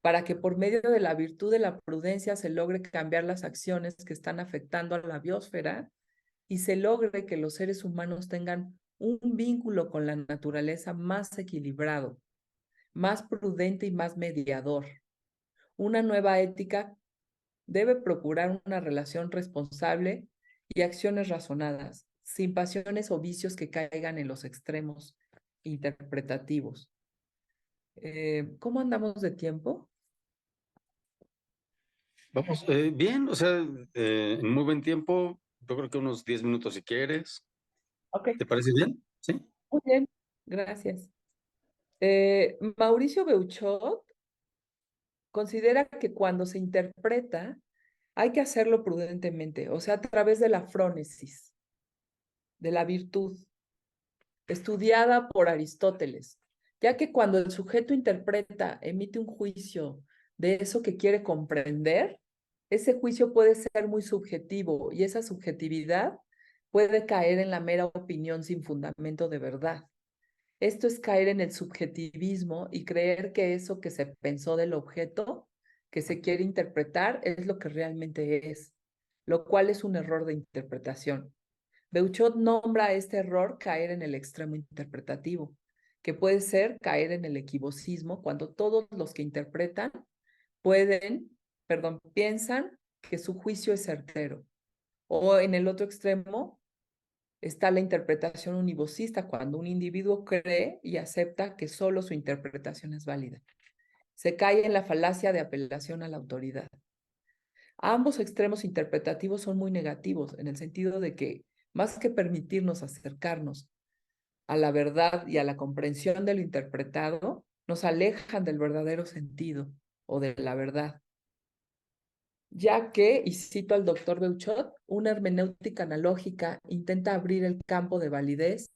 para que por medio de la virtud de la prudencia se logre cambiar las acciones que están afectando a la biosfera y se logre que los seres humanos tengan un vínculo con la naturaleza más equilibrado, más prudente y más mediador. Una nueva ética debe procurar una relación responsable y acciones razonadas, sin pasiones o vicios que caigan en los extremos interpretativos. ¿Cómo andamos de tiempo? Vamos, bien, o sea, en muy buen tiempo, yo creo que unos 10 minutos si quieres. Ok, ¿Te parece bien? Sí. muy bien, gracias. Mauricio Beuchot considera que cuando se interpreta hay que hacerlo prudentemente, o sea, a través de la frónesis, de la virtud, estudiada por Aristóteles, ya que cuando el sujeto interpreta, emite un juicio de eso que quiere comprender, ese juicio puede ser muy subjetivo y esa subjetividad puede caer en la mera opinión sin fundamento de verdad. Esto es caer en el subjetivismo y creer que eso que se pensó del objeto que se quiere interpretar es lo que realmente es, lo cual es un error de interpretación. Beuchot nombra a este error caer en el extremo interpretativo, que puede ser caer en el equivocismo cuando todos los que interpretan piensan que su juicio es certero. O en el otro extremo está la interpretación univocista, cuando un individuo cree y acepta que solo su interpretación es válida. Se cae en la falacia de apelación a la autoridad. Ambos extremos interpretativos son muy negativos, en el sentido de que, más que permitirnos acercarnos a la verdad y a la comprensión de lo interpretado, nos alejan del verdadero sentido o de la verdad. Ya que, y cito al doctor Beuchot, una hermenéutica analógica intenta abrir el campo de validez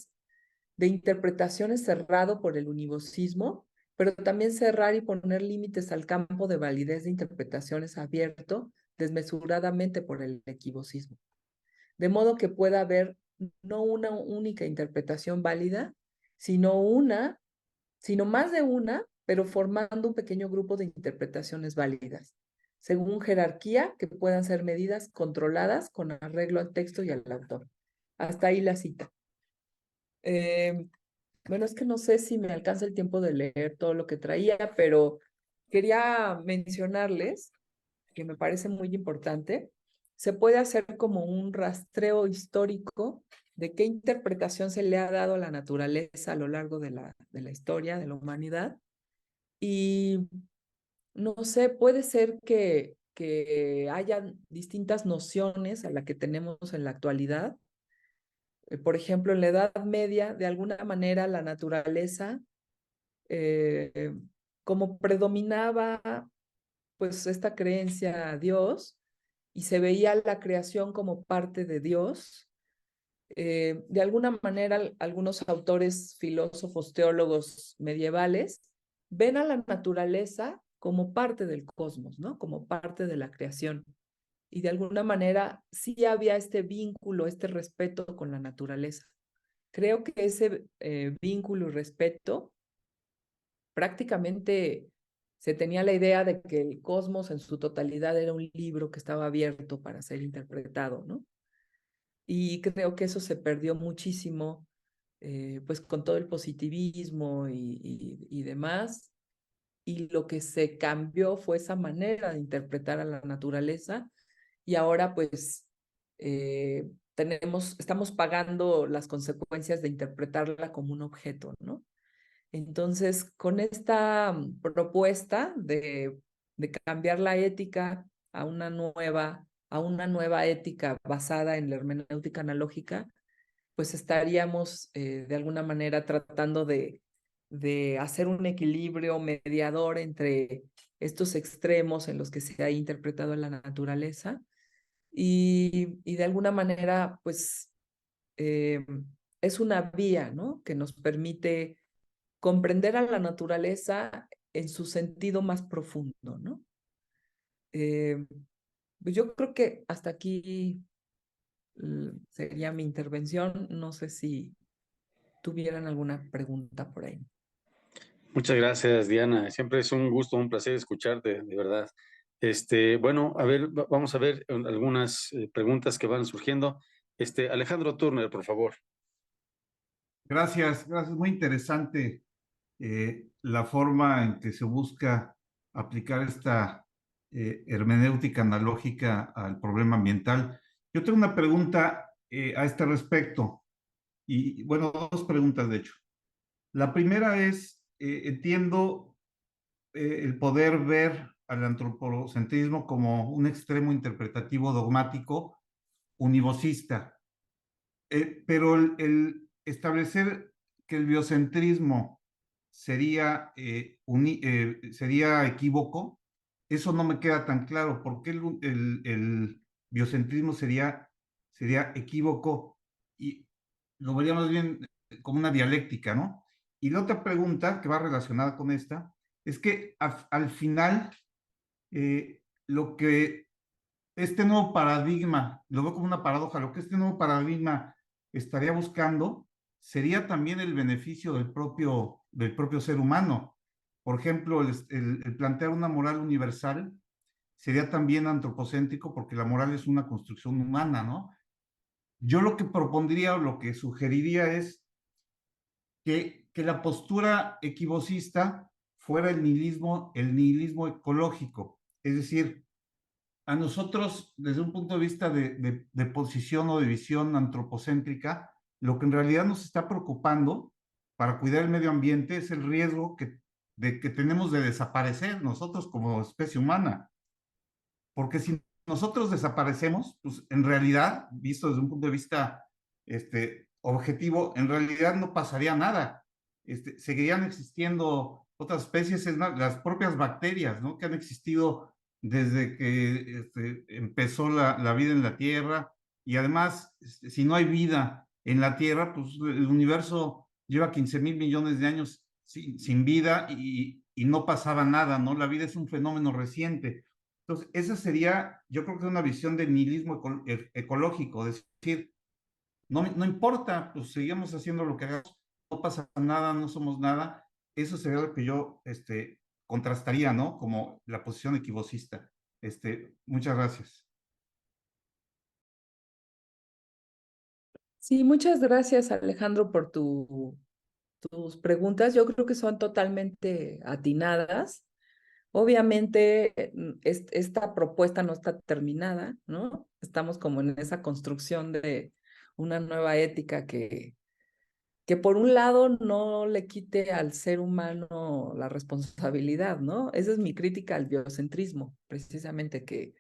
de interpretaciones cerrado por el univocismo, pero también cerrar y poner límites al campo de validez de interpretaciones abierto desmesuradamente por el equivocismo. De modo que pueda haber no una única interpretación válida, sino sino más de una, pero formando un pequeño grupo de interpretaciones válidas, según jerarquía que puedan ser medidas controladas con arreglo al texto y al autor. Hasta ahí la cita. Bueno, es que no sé si me alcanza el tiempo de leer todo lo que traía, pero quería mencionarles, que me parece muy importante, se puede hacer como un rastreo histórico de qué interpretación se le ha dado a la naturaleza a lo largo de la historia de la humanidad. Y no sé, puede ser que haya distintas nociones a las que tenemos en la actualidad. Por ejemplo, en la Edad Media, de alguna manera, la naturaleza, eh, como predominaba pues esta creencia a Dios y se veía la creación como parte de Dios, de alguna manera algunos autores, filósofos, teólogos medievales ven a la naturaleza como parte del cosmos, ¿no? Como parte de la creación. Y de alguna manera sí había este vínculo, este respeto con la naturaleza. Creo que ese vínculo y respeto prácticamente se tenía la idea de que el cosmos en su totalidad era un libro que estaba abierto para ser interpretado, ¿no? Y creo que eso se perdió muchísimo, pues con todo el positivismo y demás. Y lo que se cambió fue esa manera de interpretar a la naturaleza y ahora pues estamos pagando las consecuencias de interpretarla como un objeto, ¿no? Entonces, con esta propuesta de cambiar la ética a una nueva ética basada en la hermenéutica analógica, pues estaríamos de alguna manera tratando de hacer un equilibrio mediador entre estos extremos en los que se ha interpretado la naturaleza y de alguna manera, pues, eh, es una vía, ¿no? Que nos permite comprender a la naturaleza en su sentido más profundo, ¿no? Pues yo creo que hasta aquí sería mi intervención. No sé si tuvieran alguna pregunta por ahí. Muchas gracias, Diana. Siempre es un gusto, un placer escucharte, de verdad. Bueno, a ver, vamos a ver algunas preguntas que van surgiendo. Alejandro Turner, por favor. Gracias, gracias. Muy interesante la forma en que se busca aplicar esta hermenéutica analógica al problema ambiental. Yo tengo una pregunta a este respecto, y bueno, dos preguntas de hecho. La primera es, entiendo el poder ver al antropocentrismo como un extremo interpretativo dogmático univocista. Pero el establecer que el biocentrismo sería equívoco, eso no me queda tan claro. ¿Por qué el biocentrismo sería equívoco? Y lo vería más bien como una dialéctica, ¿no? Y la otra pregunta que va relacionada con esta es que al final lo que este nuevo paradigma, lo veo como una paradoja, lo que este nuevo paradigma estaría buscando sería también el beneficio del propio ser humano. Por ejemplo, el plantear una moral universal sería también antropocéntrico porque la moral es una construcción humana, ¿no? Yo lo que propondría o lo que sugeriría es que la postura equivocista fuera el nihilismo ecológico, es decir, a nosotros, desde un punto de vista de posición o de visión antropocéntrica, lo que en realidad nos está preocupando para cuidar el medio ambiente es el riesgo que tenemos de desaparecer nosotros como especie humana. Porque si nosotros desaparecemos, pues en realidad, visto desde un punto de vista objetivo, en realidad no pasaría nada. Seguirían existiendo otras especies, es más, las propias bacterias, ¿no? Que han existido desde que empezó la vida en la Tierra. Y además, si no hay vida en la Tierra, pues el universo lleva 15.000 millones de años sin vida y no pasaba nada, ¿no? La vida es un fenómeno reciente. Entonces, esa sería, yo creo que una visión del nihilismo ecológico, es decir, no importa, pues seguimos haciendo lo que hagamos, no pasa nada, no somos nada. Eso sería lo que yo contrastaría, ¿no? Como la posición equivocista. Muchas gracias. Sí, muchas gracias, Alejandro, por tus preguntas. Yo creo que son totalmente atinadas. Obviamente, esta propuesta no está terminada, ¿no? Estamos como en esa construcción de una nueva ética que por un lado no le quite al ser humano la responsabilidad, ¿no? Esa es mi crítica al biocentrismo, precisamente que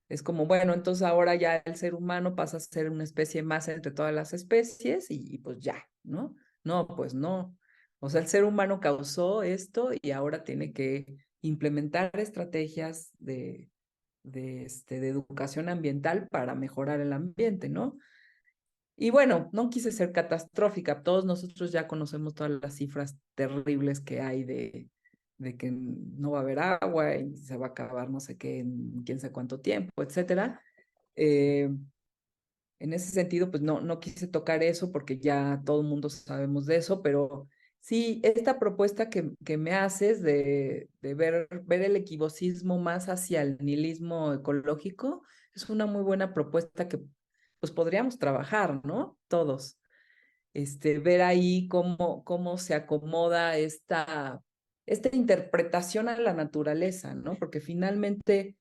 es como, bueno, entonces ahora ya el ser humano pasa a ser una especie más entre todas las especies y pues ya, ¿no? No, pues no. O sea, el ser humano causó esto y ahora tiene que implementar estrategias de educación ambiental para mejorar el ambiente, ¿no? Y bueno, no quise ser catastrófica. Todos nosotros ya conocemos todas las cifras terribles que hay de que no va a haber agua y se va a acabar no sé qué en quién sabe cuánto tiempo, etcétera. Eh, en ese sentido, pues no quise tocar eso porque ya todo el mundo sabemos de eso, pero sí, esta propuesta que me haces de ver el equivocismo más hacia el nihilismo ecológico es una muy buena propuesta que pues podríamos trabajar, ¿no? Todos. Ver ahí cómo se acomoda esta interpretación a la naturaleza, ¿no? Porque finalmente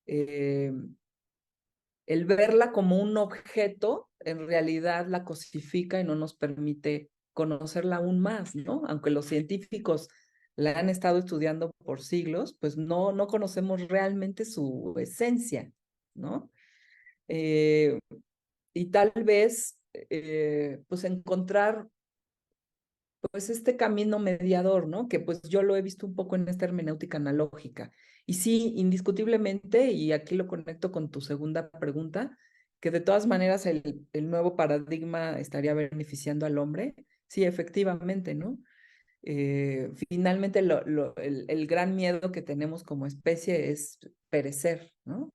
eh, el verla como un objeto, en realidad la cosifica y no nos permite conocerla aún más, ¿no? Aunque los científicos la han estado estudiando por siglos, pues no conocemos realmente su esencia, ¿no? Eh, y tal vez, pues encontrar pues este camino mediador, ¿no? Que pues yo lo he visto un poco en esta hermenéutica analógica. Y sí, indiscutiblemente, y aquí lo conecto con tu segunda pregunta, que de todas maneras el nuevo paradigma estaría beneficiando al hombre. Sí, efectivamente, ¿no? Finalmente el gran miedo que tenemos como especie es perecer, ¿no?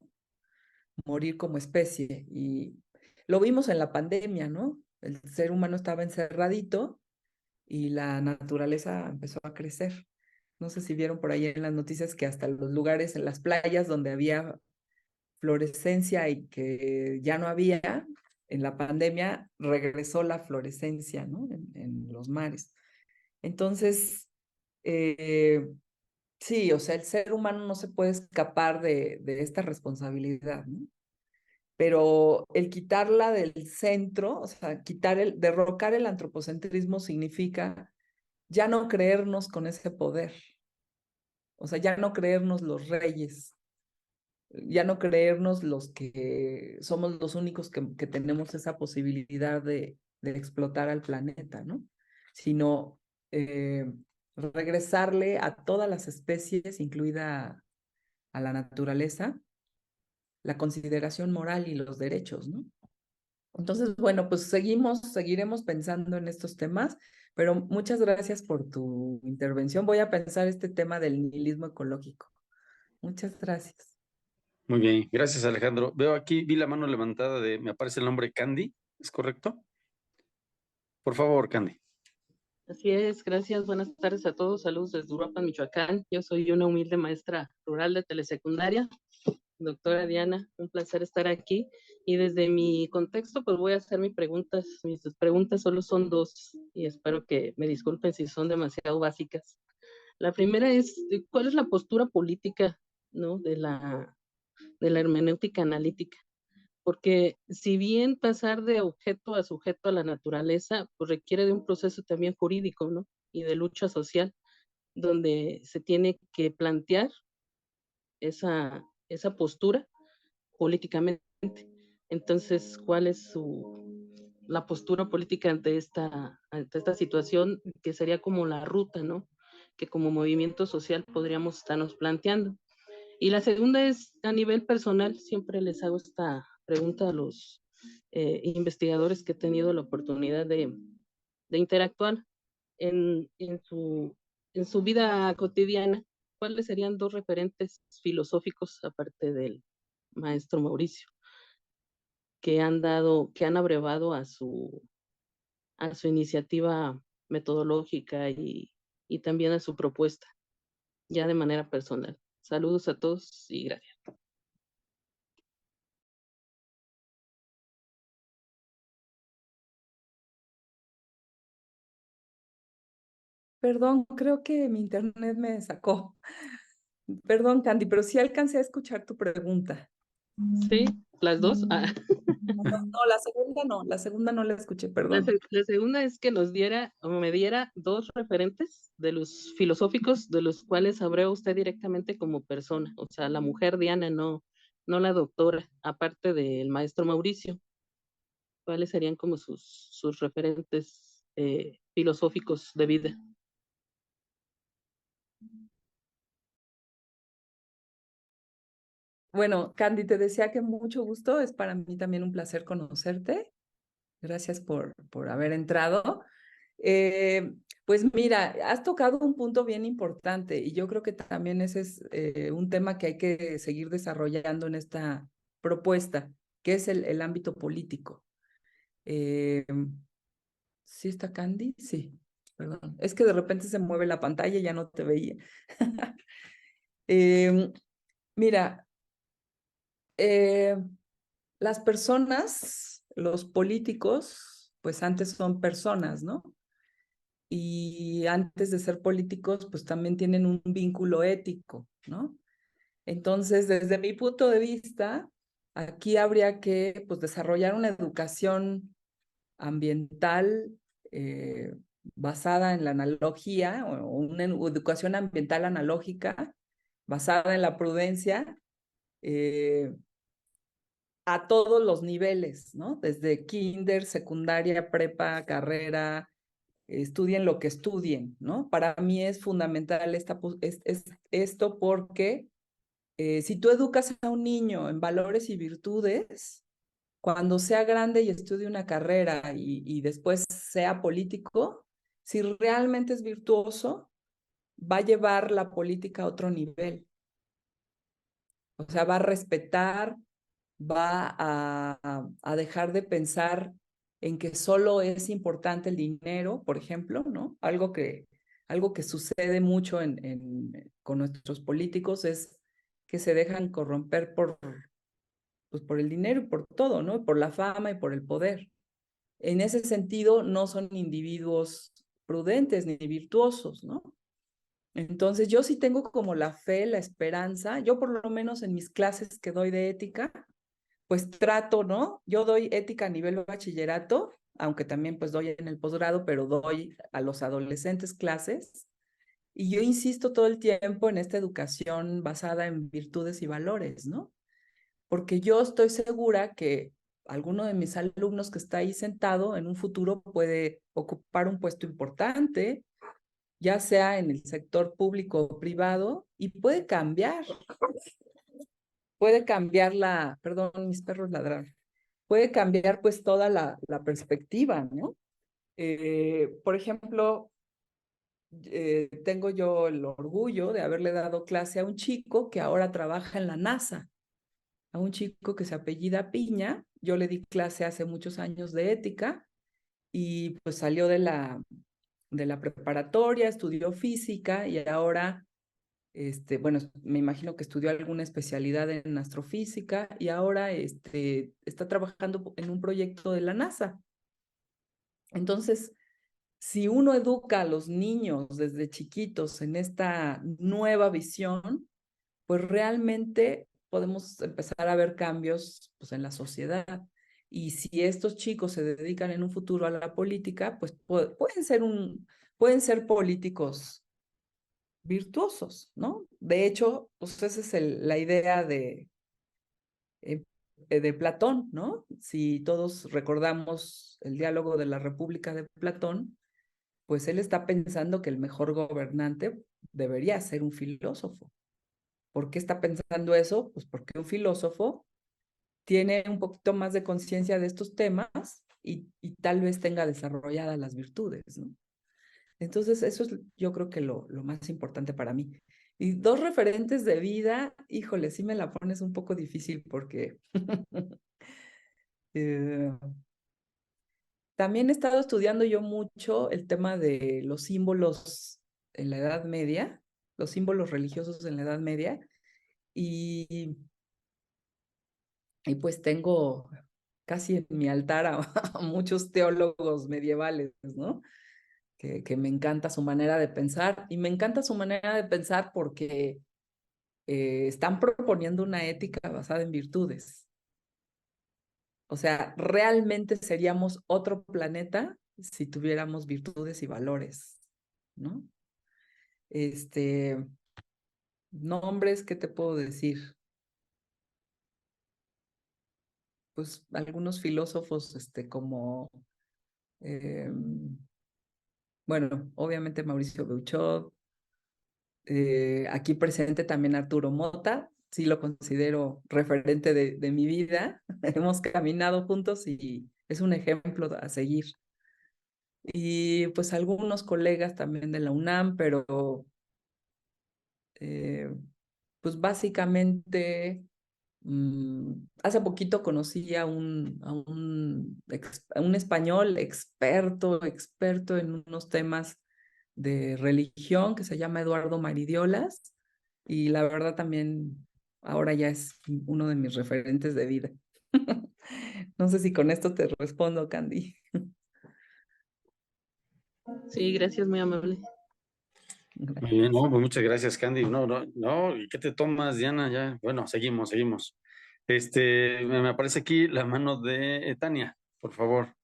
Morir como especie. Y lo vimos en la pandemia, ¿no? El ser humano estaba encerradito y la naturaleza empezó a crecer. No sé si vieron por ahí en las noticias que hasta los lugares, en las playas donde había florescencia y que ya no había, en la pandemia regresó la florescencia, ¿no? En los mares. Entonces, eh, sí, o sea, el ser humano no se puede escapar de esta responsabilidad, ¿no? Pero el quitarla del centro, o sea, derrocar el antropocentrismo significa ya no creernos con ese poder, o sea, ya no creernos los reyes, ya no creernos los que somos los únicos que tenemos esa posibilidad de explotar al planeta, ¿no? Sino regresarle a todas las especies, incluida a la naturaleza, la consideración moral y los derechos, ¿no? Entonces, bueno, pues seguiremos pensando en estos temas, pero muchas gracias por tu intervención. Voy a pensar este tema del nihilismo ecológico. Muchas gracias. Muy bien, gracias Alejandro. Veo aquí, vi la mano levantada me aparece el nombre Candy, ¿es correcto? Por favor, Candy. Así es, gracias. Buenas tardes a todos. Saludos desde Uruapan, Michoacán. Yo soy una humilde maestra rural de telesecundaria. Doctora Diana, un placer estar aquí. Y desde mi contexto, pues voy a hacer mis preguntas. Mis preguntas solo son dos y espero que me disculpen si son demasiado básicas. La primera es, ¿cuál es la postura política, ¿no? de la hermenéutica analítica? Porque si bien pasar de objeto a sujeto a la naturaleza, pues requiere de un proceso también jurídico, ¿no? Y de lucha social, donde se tiene que plantear esa postura políticamente. Entonces, ¿cuál es la postura política ante esta situación que sería como la ruta, ¿no? Que como movimiento social podríamos estarnos planteando. Y la segunda es a nivel personal, siempre les hago esta pregunta a los investigadores que he tenido la oportunidad de interactuar en su vida cotidiana. ¿Cuáles serían dos referentes filosóficos, aparte del maestro Mauricio, que han abrevado a su iniciativa metodológica y también a su propuesta, ya de manera personal? Saludos a todos y gracias. Perdón, creo que mi internet me sacó. Perdón, Candy, pero sí alcancé a escuchar tu pregunta. Sí, las dos. No, la segunda no la escuché, perdón. La segunda es que nos diera o me diera dos referentes de los filosóficos de los cuales abreva usted directamente como persona, o sea, la mujer Diana, no la doctora, aparte del maestro Mauricio. ¿Cuáles serían como sus referentes filosóficos de vida? Bueno, Candy, te decía que mucho gusto, es para mí también un placer conocerte. Gracias por haber entrado. Pues mira, has tocado un punto bien importante y yo creo que también ese es un tema que hay que seguir desarrollando en esta propuesta, que es el ámbito político. ¿Sí está Candy? Sí, perdón. Es que de repente se mueve la pantalla y ya no te veía. Mira, las personas, los políticos, pues antes son personas, ¿no? Y antes de ser políticos, pues también tienen un vínculo ético, ¿no? Entonces, desde mi punto de vista, aquí habría que pues, desarrollar una educación ambiental basada en la analogía, o una educación ambiental analógica, basada en la prudencia, a todos los niveles, ¿no? Desde kinder, secundaria, prepa, carrera, estudien lo que estudien, ¿no? Para mí es fundamental esto porque si tú educas a un niño en valores y virtudes, cuando sea grande y estudie una carrera y después sea político, si realmente es virtuoso, va a llevar la política a otro nivel. O sea, va a respetar, va a dejar de pensar en que solo es importante el dinero, por ejemplo, ¿no? Algo que sucede mucho con nuestros políticos es que se dejan corromper pues por el dinero y por todo, ¿no? Por la fama y por el poder. En ese sentido, no son individuos prudentes ni virtuosos, ¿no? Entonces, yo sí tengo como la fe, la esperanza, yo por lo menos en mis clases que doy de ética, pues trato, ¿no? Yo doy ética a nivel bachillerato, aunque también pues doy en el posgrado, pero doy a los adolescentes clases. Y yo insisto todo el tiempo en esta educación basada en virtudes y valores, ¿no? Porque yo estoy segura que alguno de mis alumnos que está ahí sentado en un futuro puede ocupar un puesto importante, ya sea en el sector público o privado, y puede cambiar perdón, mis perros ladraron, puede cambiar pues toda la perspectiva, ¿no? Por ejemplo, tengo yo el orgullo de haberle dado clase a un chico que ahora trabaja en la NASA, a un chico que se apellida Piña. Yo le di clase hace muchos años de ética y pues salió de la preparatoria, estudió física y ahora, bueno, me imagino que estudió alguna especialidad en astrofísica y ahora está trabajando en un proyecto de la NASA. Entonces, si uno educa a los niños desde chiquitos en esta nueva visión, pues realmente podemos empezar a ver cambios pues, en la sociedad. Y si estos chicos se dedican en un futuro a la política, pues pueden ser políticos virtuosos, ¿no? De hecho, pues esa es la idea de Platón, ¿no? Si todos recordamos el diálogo de la República de Platón, pues él está pensando que el mejor gobernante debería ser un filósofo. ¿Por qué está pensando eso? Pues porque un filósofo tiene un poquito más de conciencia de estos temas y tal vez tenga desarrolladas las virtudes, ¿no? Entonces, eso es yo creo que lo más importante para mí. Y dos referentes de vida, híjole, sí me la pones un poco difícil porque eh, también he estado estudiando yo mucho el tema de los símbolos en la Edad Media, los símbolos religiosos en la Edad Media, y, y pues tengo casi en mi altar a muchos teólogos medievales, ¿no? Que me encanta su manera de pensar, y me encanta su manera de pensar porque están proponiendo una ética basada en virtudes. O sea, realmente seríamos otro planeta si tuviéramos virtudes y valores, ¿no? Este, Nombres, ¿qué te puedo decir? Pues algunos filósofos, como, eh, bueno, obviamente Mauricio Beuchot, aquí presente también Arturo Mota, sí lo considero referente de mi vida. Hemos caminado juntos y es un ejemplo a seguir. Y pues algunos colegas también de la UNAM, pero eh, pues básicamente hace poquito conocí a un español experto en unos temas de religión que se llama Eduardo Maridiolas y la verdad también ahora ya es uno de mis referentes de vida. No sé si con esto te respondo, Candy. Sí, gracias, muy amable. Muy bien, no, pues muchas gracias, Candy. No, no, no, ¿y qué te tomas, Diana? Ya, bueno, seguimos. Me aparece aquí la mano de Tania, por favor.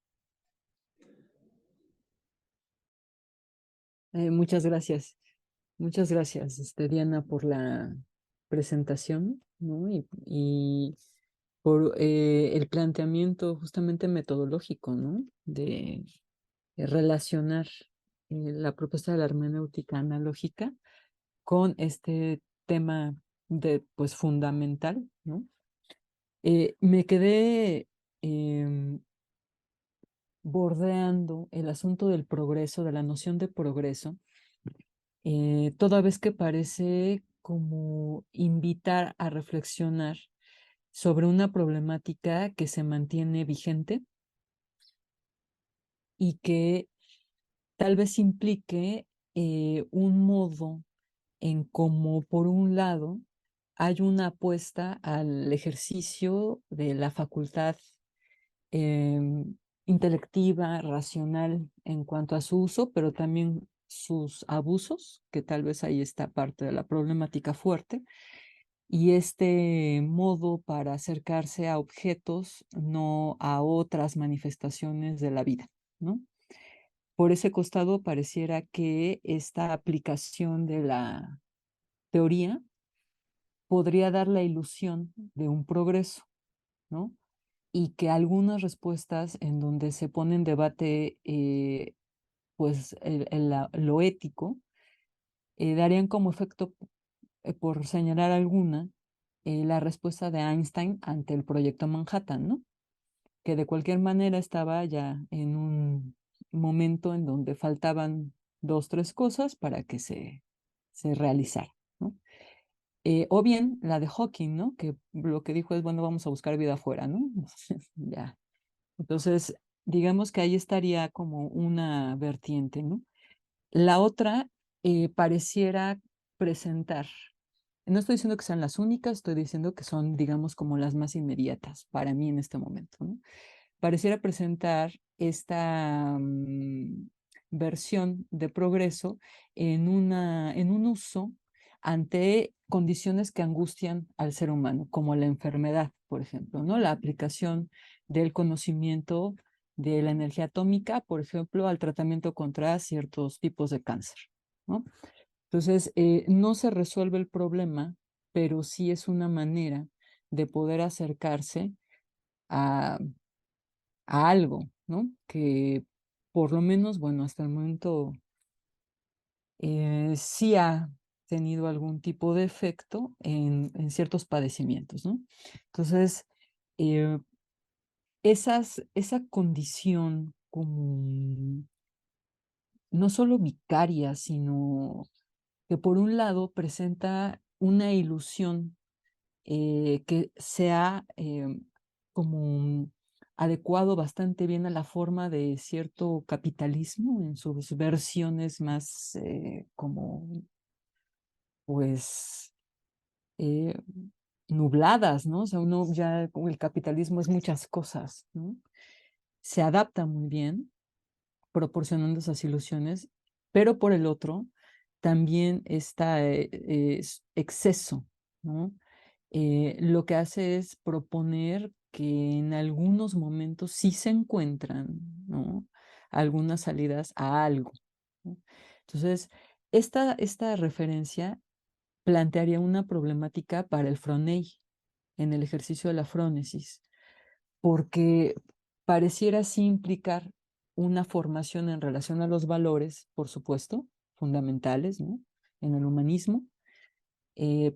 Muchas gracias. Muchas gracias, Diana, por la presentación, ¿no? Y por el planteamiento justamente metodológico, ¿no? De relacionar la propuesta de la hermenéutica analógica con este tema pues fundamental, ¿no? Me quedé bordeando el asunto del progreso, de la noción de progreso, toda vez que parece como invitar a reflexionar sobre una problemática que se mantiene vigente y que tal vez implique un modo en cómo, por un lado, hay una apuesta al ejercicio de la facultad intelectiva, racional en cuanto a su uso, pero también sus abusos, que tal vez ahí está parte de la problemática fuerte, y este modo para acercarse a objetos, no a otras manifestaciones de la vida, ¿no? Por ese costado pareciera que esta aplicación de la teoría podría dar la ilusión de un progreso, ¿no? Y que algunas respuestas en donde se pone en debate pues lo ético darían como efecto, por señalar alguna, la respuesta de Einstein ante el proyecto Manhattan, ¿no? Que de cualquier manera estaba ya en un momento en donde faltaban dos, tres cosas para que se realizara, ¿no? O bien la de Hawking, ¿no? Que lo que dijo es, bueno, vamos a buscar vida afuera, ¿no? Ya. Entonces, digamos que ahí estaría como una vertiente, ¿no? La otra pareciera presentar, no estoy diciendo que sean las únicas, estoy diciendo que son, digamos, como las más inmediatas para mí en este momento, ¿no? Pareciera presentar esta versión de progreso en un uso ante condiciones que angustian al ser humano, como la enfermedad, por ejemplo, ¿no? La aplicación del conocimiento de la energía atómica, por ejemplo, al tratamiento contra ciertos tipos de cáncer, ¿no? Entonces, no se resuelve el problema, pero sí es una manera de poder acercarse a, a algo, ¿no? Que por lo menos, bueno, hasta el momento sí ha tenido algún tipo de efecto en ciertos padecimientos, ¿no? Entonces, eh, esa condición como no solo vicaria, sino que por un lado presenta una ilusión que se ha como adecuado bastante bien a la forma de cierto capitalismo en sus versiones más como pues eh, nubladas, ¿no? O sea, uno ya, como el capitalismo es muchas cosas, ¿no? Se adapta muy bien proporcionando esas ilusiones, pero por el otro también está exceso, ¿no? Lo que hace es proponer que en algunos momentos sí se encuentran, ¿no? Algunas salidas a algo, ¿no? Entonces, esta referencia plantearía una problemática para el Froney en el ejercicio de la frónesis, porque pareciera así implicar una formación en relación a los valores, por supuesto, fundamentales, ¿no? En el humanismo,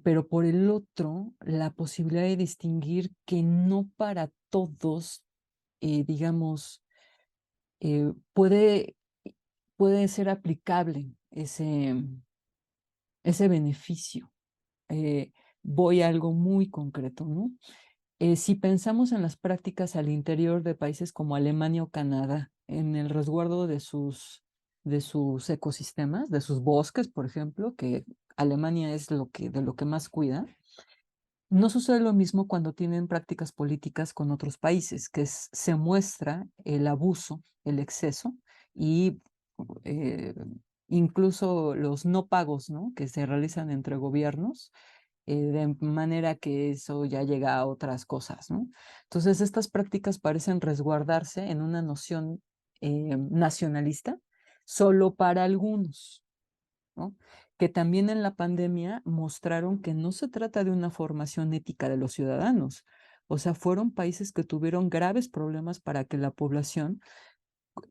pero por el otro, la posibilidad de distinguir que no para todos, digamos, puede, puede ser aplicable ese beneficio. Eh, Voy a algo muy concreto, ¿no? Si pensamos en las prácticas al interior de países como Alemania o Canadá, en el resguardo de sus ecosistemas, de sus bosques, por ejemplo, que Alemania es de lo que más cuida, no sucede lo mismo cuando tienen prácticas políticas con otros países, se muestra el abuso, el exceso y eh, incluso los no pagos, ¿no? Que se realizan entre gobiernos de manera que eso ya llega a otras cosas, ¿no? Entonces, estas prácticas parecen resguardarse en una noción nacionalista solo para algunos, ¿no? Que también en la pandemia mostraron que no se trata de una formación ética de los ciudadanos. O sea, fueron países que tuvieron graves problemas para que la población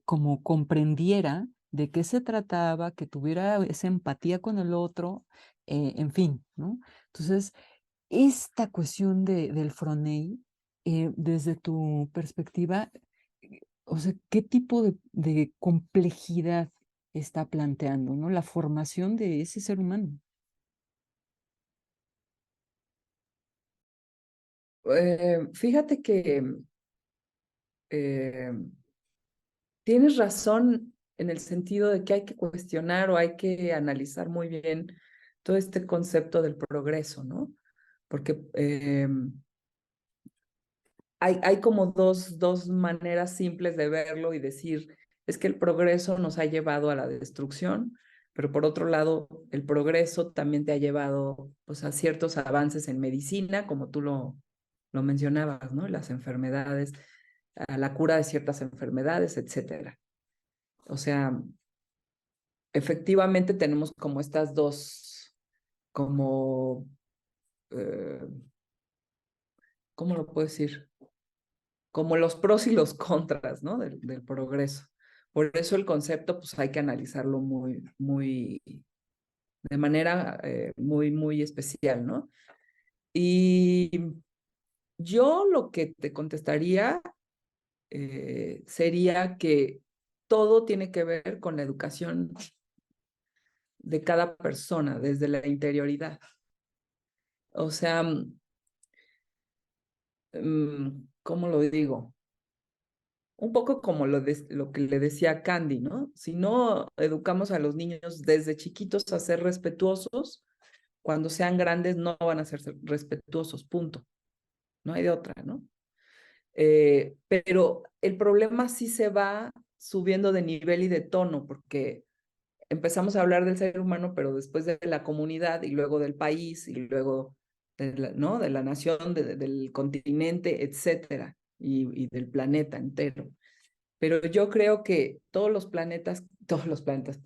como comprendiera de qué se trataba, que tuviera esa empatía con el otro, en fin, ¿no? Entonces, esta cuestión del Froney, desde tu perspectiva, o sea, qué tipo de complejidad está planteando, ¿no? La formación de ese ser humano. Fíjate que eh, tienes razón en el sentido de que hay que cuestionar o hay que analizar muy bien todo este concepto del progreso, ¿no? Porque hay como dos maneras simples de verlo y decir, es que el progreso nos ha llevado a la destrucción, pero por otro lado, el progreso también te ha llevado pues, a ciertos avances en medicina, como tú lo mencionabas, ¿no? Las enfermedades, a la cura de ciertas enfermedades, etcétera. O sea, efectivamente tenemos como estas dos, como, eh, ¿cómo lo puedo decir? Como los pros y los contras, ¿no? Del progreso. Por eso el concepto, pues hay que analizarlo de manera muy especial, ¿no? Y yo lo que te contestaría sería que todo tiene que ver con la educación de cada persona, desde la interioridad. O sea, ¿cómo lo digo? Un poco como lo que le decía a Candy, ¿no? Si no educamos a los niños desde chiquitos a ser respetuosos, cuando sean grandes no van a ser respetuosos, punto. No hay de otra, ¿no? Pero el problema sí se va subiendo de nivel y de tono, porque empezamos a hablar del ser humano, pero después de la comunidad y luego del país y luego ¿no? De la nación, del continente, etcétera, y del planeta entero. Pero yo creo que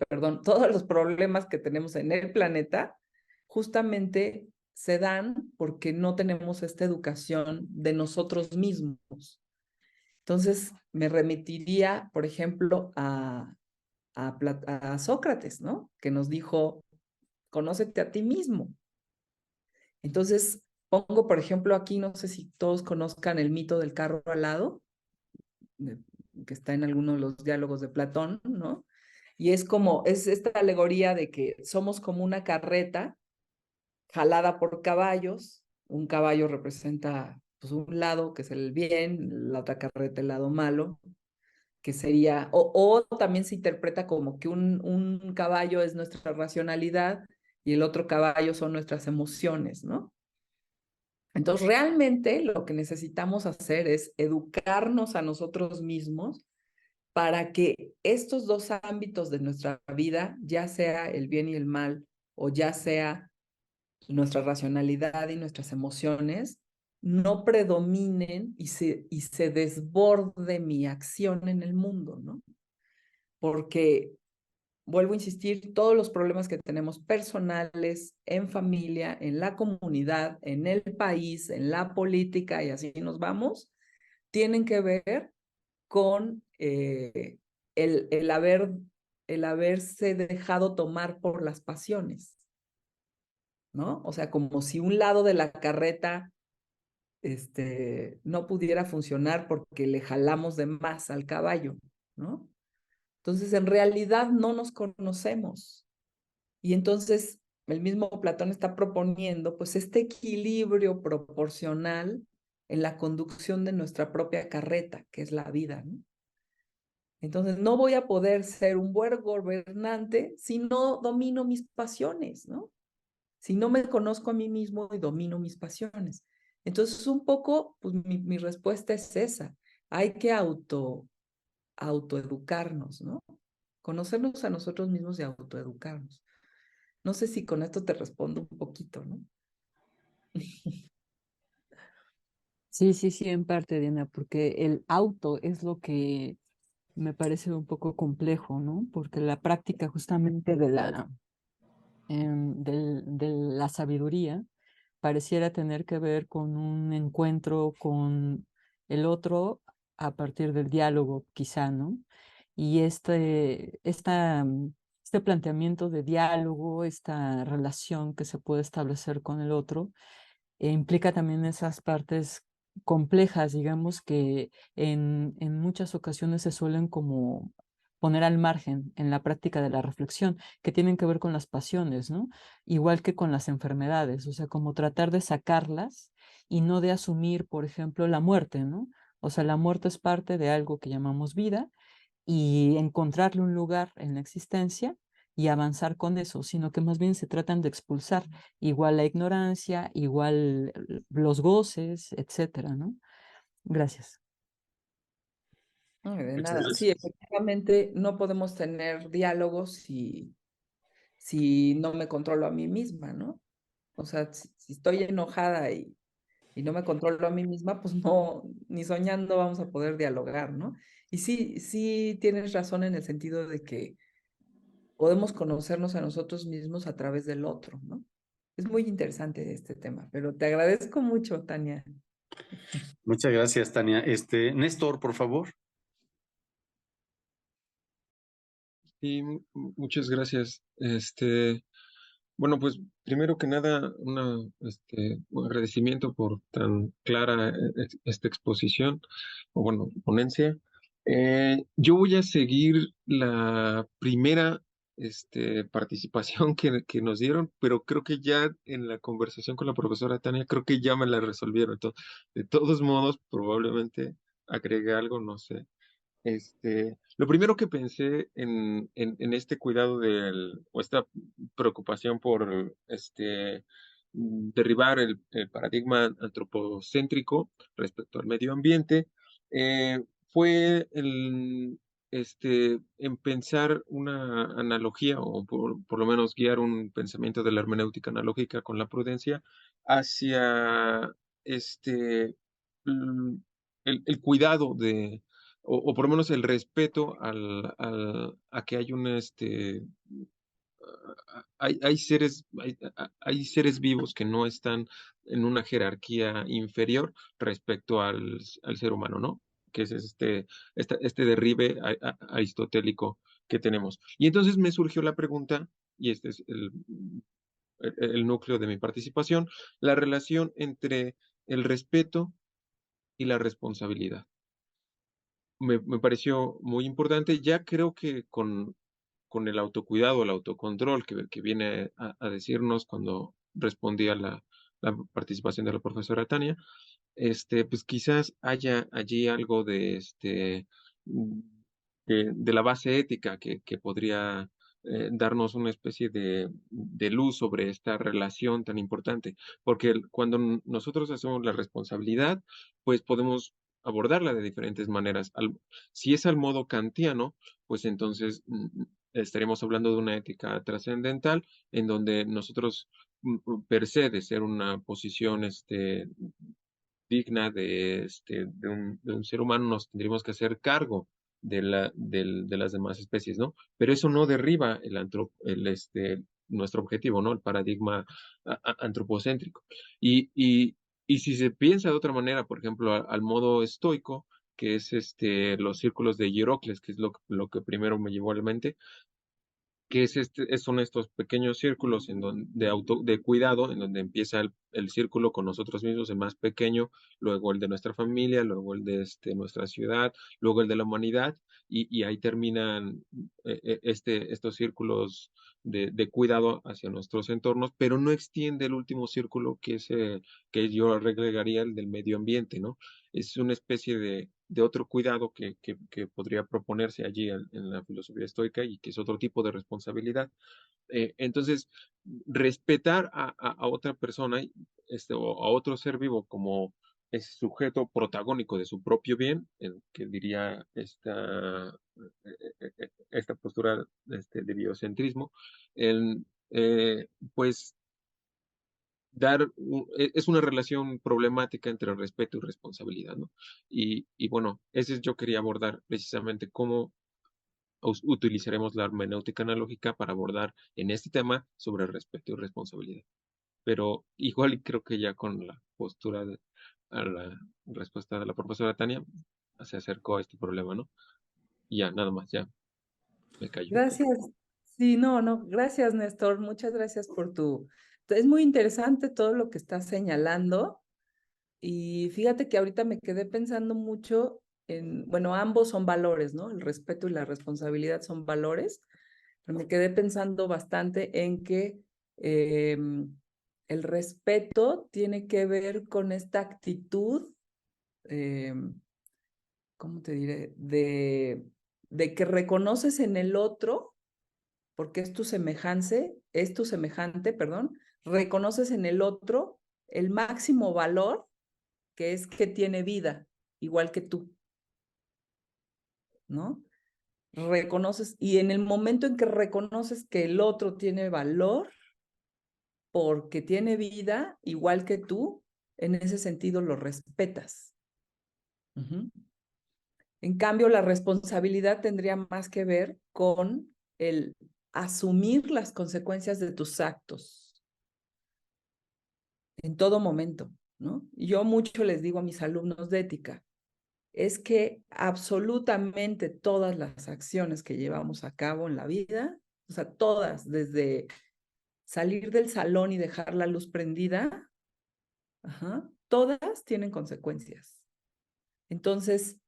perdón, todos los problemas que tenemos en el planeta justamente se dan porque no tenemos esta educación de nosotros mismos. Entonces, me remitiría, por ejemplo, a Sócrates, ¿no? Que nos dijo, conócete a ti mismo. Entonces, pongo, por ejemplo, aquí, no sé si todos conozcan el mito del carro alado, que está en alguno de los diálogos de Platón, ¿no? Y es esta alegoría de que somos como una carreta jalada por caballos. Un caballo representa pues, un lado, que es el bien, la otra carreta el lado malo, que sería, o también se interpreta como que un caballo es nuestra racionalidad y el otro caballo son nuestras emociones, ¿no? Entonces, realmente lo que necesitamos hacer es educarnos a nosotros mismos para que estos dos ámbitos de nuestra vida, ya sea el bien y el mal, o ya sea nuestra racionalidad y nuestras emociones, no predominen y se desborde mi acción en el mundo, ¿no? Porque, vuelvo a insistir, todos los problemas que tenemos personales, en familia, en la comunidad, en el país, en la política, y así nos vamos, tienen que ver con el haberse dejado tomar por las pasiones, ¿no? O sea, como si un lado de la carreta no pudiera funcionar porque le jalamos de más al caballo, ¿no? Entonces, en realidad no nos conocemos. Y entonces, el mismo Platón está proponiendo, pues, este equilibrio proporcional en la conducción de nuestra propia carreta, que es la vida, ¿no? Entonces, no voy a poder ser un buen gobernante si no domino mis pasiones, ¿no? Si no me conozco a mí mismo y domino mis pasiones. Entonces, un poco, pues mi respuesta es esa. Hay que autoeducarnos, ¿no? Conocernos a nosotros mismos y autoeducarnos. No sé si con esto te respondo un poquito, ¿no? Sí, sí, sí, en parte, Diana, porque el auto es lo que me parece un poco complejo, ¿no? Porque la práctica justamente de la sabiduría pareciera tener que ver con un encuentro con el otro a partir del diálogo, quizá, ¿no? Y este planteamiento de diálogo, esta relación que se puede establecer con el otro, implica también esas partes complejas, digamos, que en muchas ocasiones se suelen como poner al margen en la práctica de la reflexión, que tienen que ver con las pasiones, ¿no? Igual que con las enfermedades, o sea, como tratar de sacarlas y no de asumir, por ejemplo, la muerte, ¿no? O sea, la muerte es parte de algo que llamamos vida y encontrarle un lugar en la existencia y avanzar con eso, sino que más bien se tratan de expulsar igual la ignorancia, igual los goces, etcétera, ¿no? Gracias. Ay, de Muchas nada. Sí, gracias. efectivamente, no podemos tener diálogos si no me controlo a mí misma, ¿no? O sea, si estoy enojada y no me controlo a mí misma, pues no, ni soñando vamos a poder dialogar, ¿no? Y sí, sí tienes razón en el sentido de que podemos conocernos a nosotros mismos a través del otro, ¿no? Es muy interesante este tema, pero te agradezco mucho, Tania. Muchas gracias, Tania. Néstor, por favor. Sí, muchas gracias. Bueno, pues primero que nada, un agradecimiento por tan clara esta exposición, o bueno, ponencia. Yo voy a seguir la primera participación que nos dieron, pero creo que ya en la conversación con la profesora Tania, creo que ya me la resolvieron. Entonces, de todos modos, probablemente agregue algo, no sé. Lo primero que pensé en este cuidado o esta preocupación por derribar el paradigma antropocéntrico respecto al medio ambiente, fue en pensar una analogía, o por lo menos guiar un pensamiento de la hermenéutica analógica con la prudencia hacia mm, el cuidado o por lo menos el respeto a que hay hay seres vivos que no están en una jerarquía inferior respecto al ser humano, ¿no? Que es este derribe aristotélico que tenemos. Y entonces me surgió la pregunta, y este es el núcleo de mi participación, la relación entre el respeto y la responsabilidad. Me pareció muy importante. Ya creo que con el autocuidado, el autocontrol que viene a decirnos cuando respondí a la participación de la profesora Tania, pues quizás haya allí algo mm, de la base ética que podría darnos una especie de luz sobre esta relación tan importante, porque cuando nosotros hacemos la responsabilidad, pues podemos abordarla de diferentes maneras. Si es al modo kantiano, pues entonces estaremos hablando de una ética trascendental en donde nosotros per se de ser una posición digna de un ser humano, nos tendríamos que hacer cargo de las demás especies, ¿no? Pero eso no derriba nuestro objetivo, ¿no? El paradigma antropocéntrico. Y si se piensa de otra manera, por ejemplo, al modo estoico, que es los círculos de Hierocles, que es lo que primero me llevó a la mente, que son estos pequeños círculos de cuidado, en donde empieza el círculo con nosotros mismos, el más pequeño, luego el de nuestra familia, luego el de nuestra ciudad, luego el de la humanidad, y ahí terminan estos círculos de cuidado hacia nuestros entornos, pero no extiende el último círculo que yo agregaría el del medio ambiente, ¿no? Es una especie de otro cuidado que podría proponerse allí en la filosofía estoica y que es otro tipo de responsabilidad. Entonces, respetar a otra persona o a otro ser vivo como ese sujeto protagónico de su propio bien, que diría esta postura de biocentrismo, el, pues es una relación problemática entre respeto y responsabilidad, ¿no? Y bueno, ese yo quería abordar precisamente cómo utilizaremos la hermenéutica analógica para abordar en este tema sobre respeto y responsabilidad. Pero igual y creo que ya con la postura a la respuesta de la profesora Tania se acercó a este problema, ¿no? Y ya, nada más, ya me callo. Gracias. Sí, no, no, gracias, Néstor. Muchas gracias por Es muy interesante todo lo que estás señalando. Y fíjate que ahorita me quedé pensando mucho en, bueno, ambos son valores, ¿no? El respeto y la responsabilidad son valores, pero me quedé pensando bastante en que el respeto tiene que ver con esta actitud, ¿cómo te diré? De que reconoces en el otro, porque es tu semejante, perdón, reconoces en el otro el máximo valor que es que tiene vida, igual que tú, ¿no? Reconoces, y en el momento en que reconoces que el otro tiene valor, porque tiene vida, igual que tú, en ese sentido lo respetas. Uh-huh. En cambio, la responsabilidad tendría más que ver con el asumir las consecuencias de tus actos en todo momento, ¿no? Yo mucho les digo a mis alumnos de ética, es que absolutamente todas las acciones que llevamos a cabo en la vida, o sea, todas, desde salir del salón y dejar la luz prendida, todas tienen consecuencias. Entonces,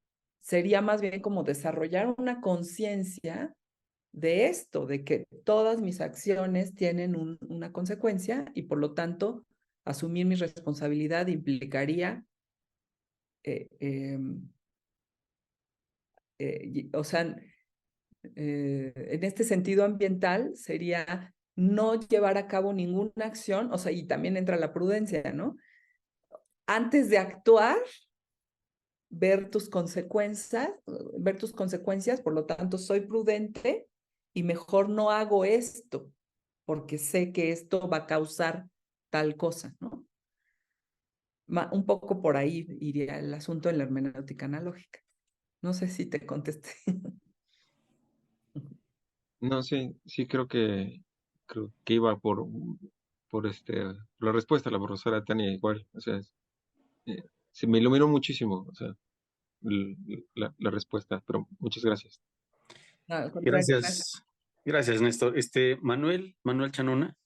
sería más bien como desarrollar una conciencia de esto, de que todas mis acciones tienen una consecuencia y por lo tanto, asumir mi responsabilidad implicaría o sea, en este sentido ambiental sería no llevar a cabo ninguna acción, o sea, y también entra la prudencia, ¿no? Antes de actuar, ver tus consecuencias, por lo tanto, soy prudente y mejor no hago esto, porque sé que esto va a causar tal cosa, ¿no? Un poco por ahí iría el asunto de la hermenéutica analógica. No sé si te contesté. No, sí, sí creo que iba por la respuesta de la profesora Tania igual, o sea, eh, se me iluminó muchísimo, o sea, la respuesta, pero muchas gracias. No, al contrario, gracias. Gracias, gracias, Néstor. Manuel Chanona,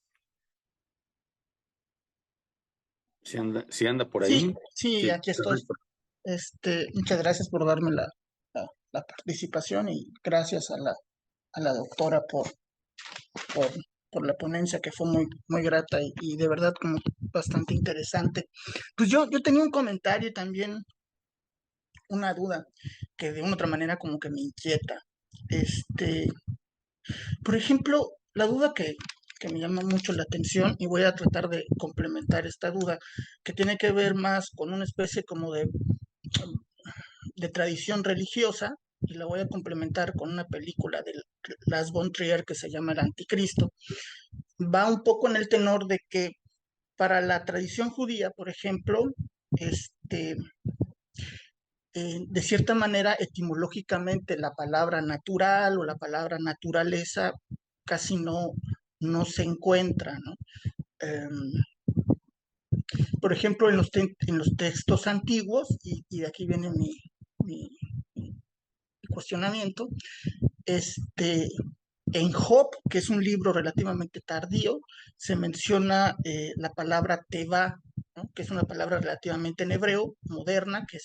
si anda por Sí, ahí. sí, Sí, aquí estoy. perfecto. Muchas gracias por darme la participación y gracias a la doctora por, por la ponencia que fue muy grata y de verdad como bastante interesante. Pues yo tenía un comentario y también una duda que de una otra manera como que me inquieta. Este, por ejemplo, la duda que me llama mucho la atención y voy a tratar de complementar esta duda que tiene que ver más con una especie como de tradición religiosa y la voy a complementar con una película de Lars von Trier que se llama El Anticristo. Va un poco en el tenor de que para la tradición judía, por ejemplo, este, de cierta manera, etimológicamente, la palabra natural o la palabra naturaleza casi no se encuentra, ¿no? Por ejemplo, en los textos antiguos, y de aquí viene mi cuestionamiento, en Job, que es un libro relativamente tardío, se menciona la palabra teba, ¿no? Que es una palabra relativamente en hebreo, moderna, que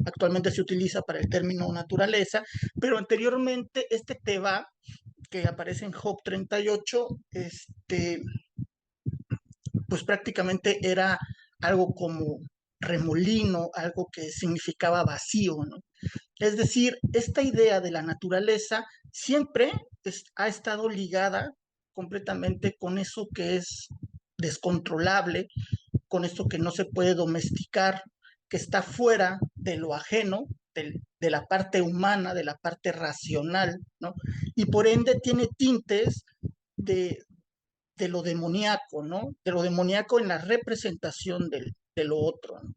actualmente se utiliza para el término naturaleza, pero anteriormente este teba, que aparece en Job 38, pues prácticamente era algo como remolino, algo que significaba vacío, ¿no? Es decir, esta idea de la naturaleza siempre ha estado ligada completamente con eso que es descontrolable, con eso que no se puede domesticar, que está fuera de lo ajeno, de la parte humana, de la parte racional, ¿no? Y por ende tiene tintes de, de lo demoníaco, ¿no? De lo demoníaco en la representación de lo otro, ¿no?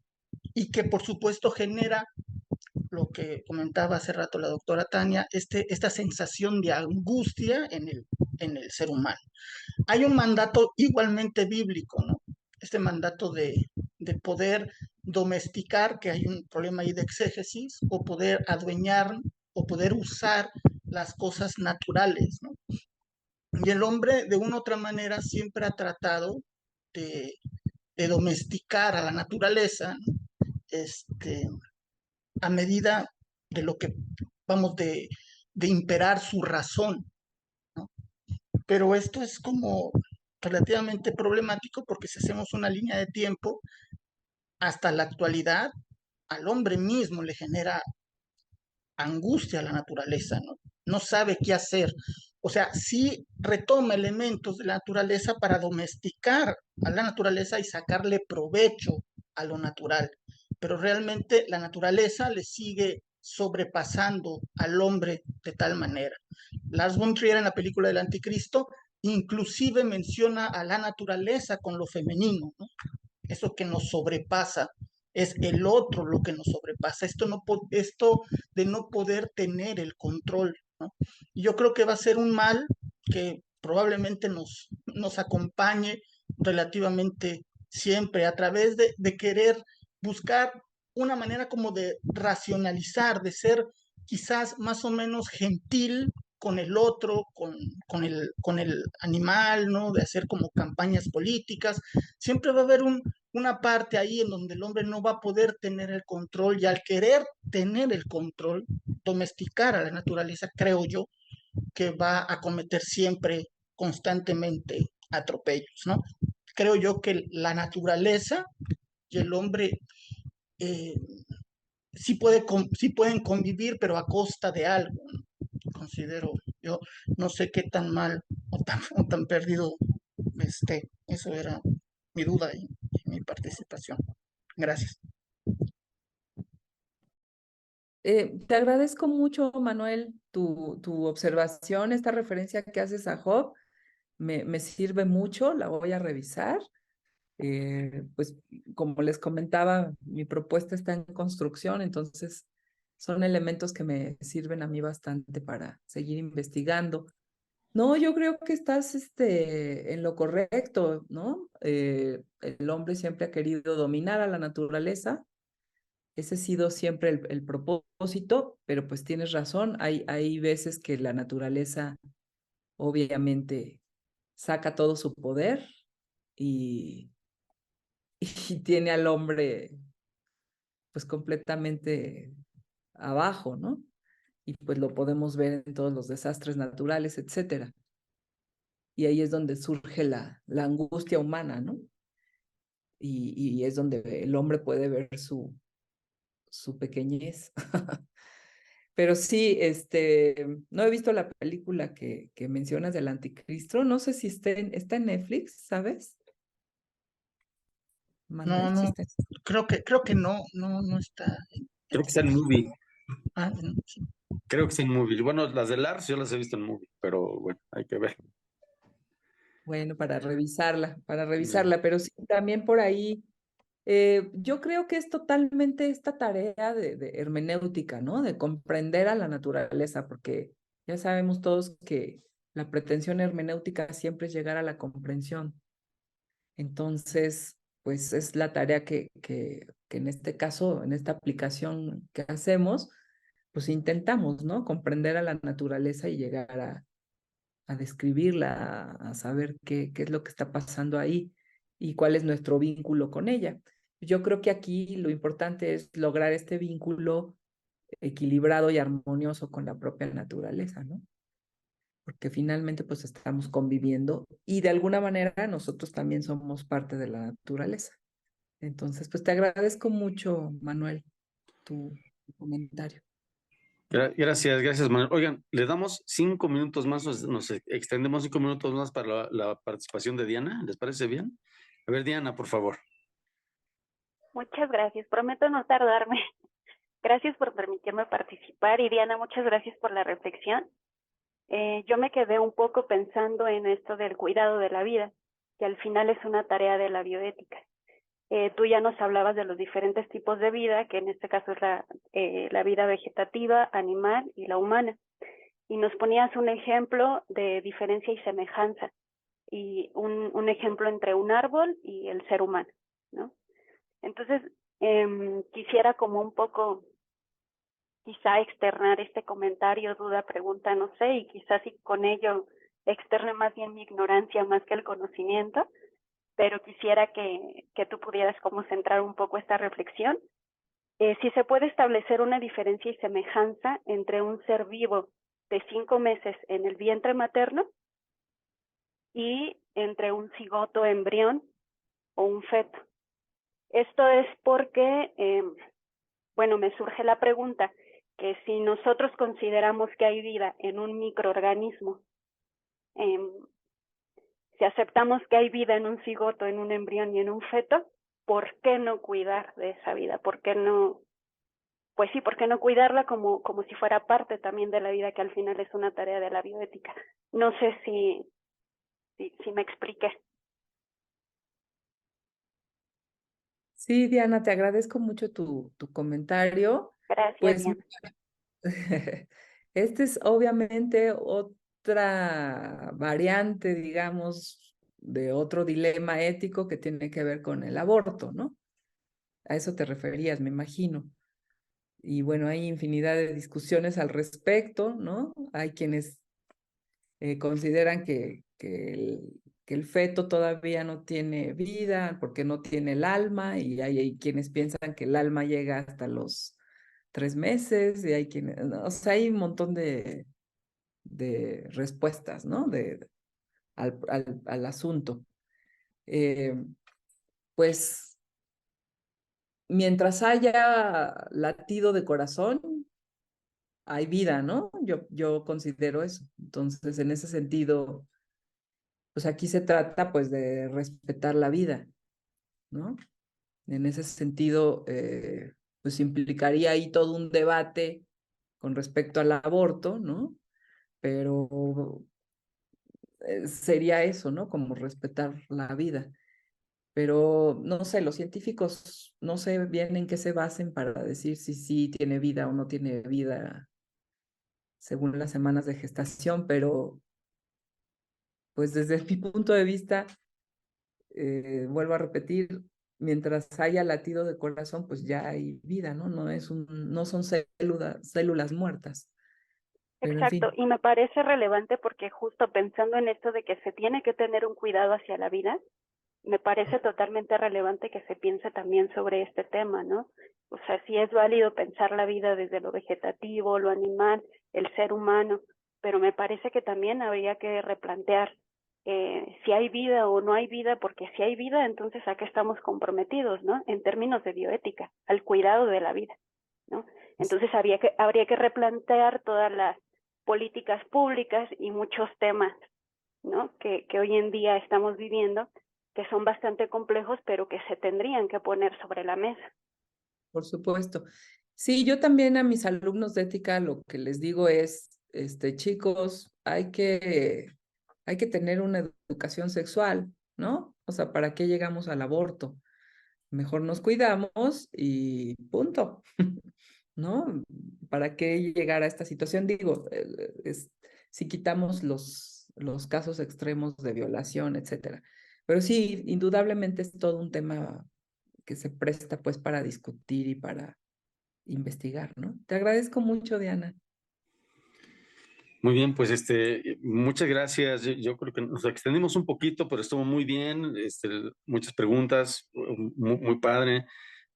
Y que por supuesto genera lo que comentaba hace rato la doctora Tania, esta sensación de angustia en el ser humano. Hay un mandato igualmente bíblico, ¿no? Este mandato de poder domesticar, que hay un problema ahí de exégesis, o poder adueñar o poder usar las cosas naturales, ¿no? Y el hombre, de una u otra manera, siempre ha tratado de, domesticar a la naturaleza, ¿no? A medida de lo que vamos de imperar su razón, ¿no? Pero esto es como relativamente problemático porque si hacemos una línea de tiempo, hasta la actualidad, al hombre mismo le genera angustia a la naturaleza, ¿no? No sabe qué hacer. O sea, sí retoma elementos de la naturaleza para domesticar a la naturaleza y sacarle provecho a lo natural, pero realmente la naturaleza le sigue sobrepasando al hombre de tal manera. Lars von Trier en la película del Anticristo inclusive menciona a la naturaleza con lo femenino, ¿no? Eso que nos sobrepasa, es el otro lo que nos sobrepasa, esto de no poder tener el control, ¿no? Y yo creo que va a ser un mal que probablemente nos acompañe relativamente siempre a través de querer buscar una manera como de racionalizar, de ser quizás más o menos gentil con el otro, con el animal, ¿no? De hacer como campañas políticas. Siempre va a haber una parte ahí en donde el hombre no va a poder tener el control y al querer tener el control, domesticar a la naturaleza, creo yo, que va a cometer siempre, constantemente, atropellos, ¿no? Creo yo que la naturaleza y el hombre eh, sí pueden convivir, pero a costa de algo, ¿no? Considero yo, no sé qué tan mal o tan perdido esté. Eso era mi duda y mi participación. Gracias. Te agradezco mucho, Manuel, tu observación, esta referencia que haces a Job, me sirve mucho, la voy a revisar. Pues como les comentaba, mi propuesta está en construcción, entonces son elementos que me sirven a mí bastante para seguir investigando. No, yo creo que estás en lo correcto, ¿no? El hombre siempre ha querido dominar a la naturaleza. Ese ha sido siempre el propósito, pero pues tienes razón, hay veces que la naturaleza obviamente saca todo su poder y, y tiene al hombre pues completamente abajo, ¿no? Y pues lo podemos ver en todos los desastres naturales, etcétera. Y ahí es donde surge la angustia humana, ¿no? Y es donde el hombre puede ver su pequeñez. Pero sí, no he visto la película que mencionas del Anticristo. No sé si está en Netflix, ¿sabes? No, Manuel, si no, está creo que no está. Creo que está en Movie. Bueno, sí. Creo que está en Movie. Bueno, las de Lars yo las he visto en Movie, pero bueno, hay que ver. bueno para revisarla, pero sí, también por ahí, yo creo que es totalmente esta tarea de hermenéutica, ¿no? De comprender a la naturaleza, porque ya sabemos todos que la pretensión hermenéutica siempre es llegar a la comprensión. Entonces, pues es la tarea que en este caso, en esta aplicación que hacemos, pues intentamos, ¿no? Comprender a la naturaleza y llegar a describirla, a saber qué es lo que está pasando ahí y cuál es nuestro vínculo con ella. Yo creo que aquí lo importante es lograr este vínculo equilibrado y armonioso con la propia naturaleza, ¿no? Porque finalmente pues estamos conviviendo y de alguna manera nosotros también somos parte de la naturaleza. Entonces, pues te agradezco mucho, Manuel, tu comentario. Gracias, Manuel. Oigan, le damos 5 minutos más, nos extendemos 5 minutos más para la participación de Diana. ¿Les parece bien? A ver, Diana, por favor. Muchas gracias. Prometo no tardarme. Gracias por permitirme participar y Diana, muchas gracias por la reflexión. Yo me quedé un poco pensando en esto del cuidado de la vida, que al final es una tarea de la bioética. Tú ya nos hablabas de los diferentes tipos de vida, que en este caso es la vida vegetativa, animal y la humana. Y nos ponías un ejemplo de diferencia y semejanza, y un ejemplo entre un árbol y el ser humano, ¿no? Entonces, quisiera como un poco, quizá externar este comentario, duda, pregunta, no sé, y quizás si con ello externe más bien mi ignorancia más que el conocimiento, pero quisiera que tú pudieras como centrar un poco esta reflexión. Si se puede establecer una diferencia y semejanza entre un ser vivo de 5 meses en el vientre materno y entre un cigoto, embrión o un feto. Esto es porque, bueno, me surge la pregunta, que si nosotros consideramos que hay vida en un microorganismo, si aceptamos que hay vida en un cigoto, en un embrión y en un feto, ¿por qué no cuidar de esa vida? ¿Por qué no? Pues sí, ¿por qué no cuidarla como si fuera parte también de la vida, que al final es una tarea de la bioética? No sé si me expliqué. Sí, Diana, te agradezco mucho tu comentario. Gracias, Pues Diana. este es obviamente otra variante, digamos, de otro dilema ético que tiene que ver con el aborto, ¿no? A eso te referías, me imagino. Y bueno, hay infinidad de discusiones al respecto, ¿no? Hay quienes consideran que el feto todavía no tiene vida porque no tiene el alma, y hay quienes piensan que el alma llega hasta los 3 meses, y hay quienes, ¿no? O sea, hay un montón de respuestas, ¿no? Al asunto. Pues mientras haya latido de corazón, hay vida, ¿no? Yo considero eso. Entonces, en ese sentido, pues aquí se trata pues de respetar la vida, ¿no? En ese sentido, pues implicaría ahí todo un debate con respecto al aborto, ¿no? Pero sería eso, ¿no? Como respetar la vida. Pero no sé, los científicos no sé bien en qué se basen para decir si sí tiene vida o no tiene vida según las semanas de gestación, pero pues desde mi punto de vista, vuelvo a repetir, mientras haya latido de corazón, pues ya hay vida, ¿no? No son células muertas. Pero en Exacto, fin, y me parece relevante porque justo pensando en esto de que se tiene que tener un cuidado hacia la vida, me parece totalmente relevante que se piense también sobre este tema, ¿no? O sea, sí es válido pensar la vida desde lo vegetativo, lo animal, el ser humano, pero me parece que también habría que replantear si hay vida o no hay vida, porque si hay vida, entonces ¿a qué estamos comprometidos, ¿no? En términos de bioética, al cuidado de la vida, ¿no? Entonces habría que replantear todas las políticas públicas y muchos temas, ¿no? Que hoy en día estamos viviendo, que son bastante complejos, pero que se tendrían que poner sobre la mesa. por supuesto. Sí, yo también a mis alumnos de ética lo que les digo es, chicos, hay que tener una educación sexual, ¿no? O sea, ¿para qué llegamos al aborto? Mejor nos cuidamos y punto, ¿no? ¿Para qué llegar a esta situación? Digo, si quitamos los casos extremos de violación, etcétera. Pero sí, indudablemente es todo un tema que se presta pues para discutir y para investigar, ¿no? Te agradezco mucho, Diana. Muy bien, pues muchas gracias. Yo creo que nos extendimos un poquito, pero estuvo muy bien. Muchas preguntas, muy padre.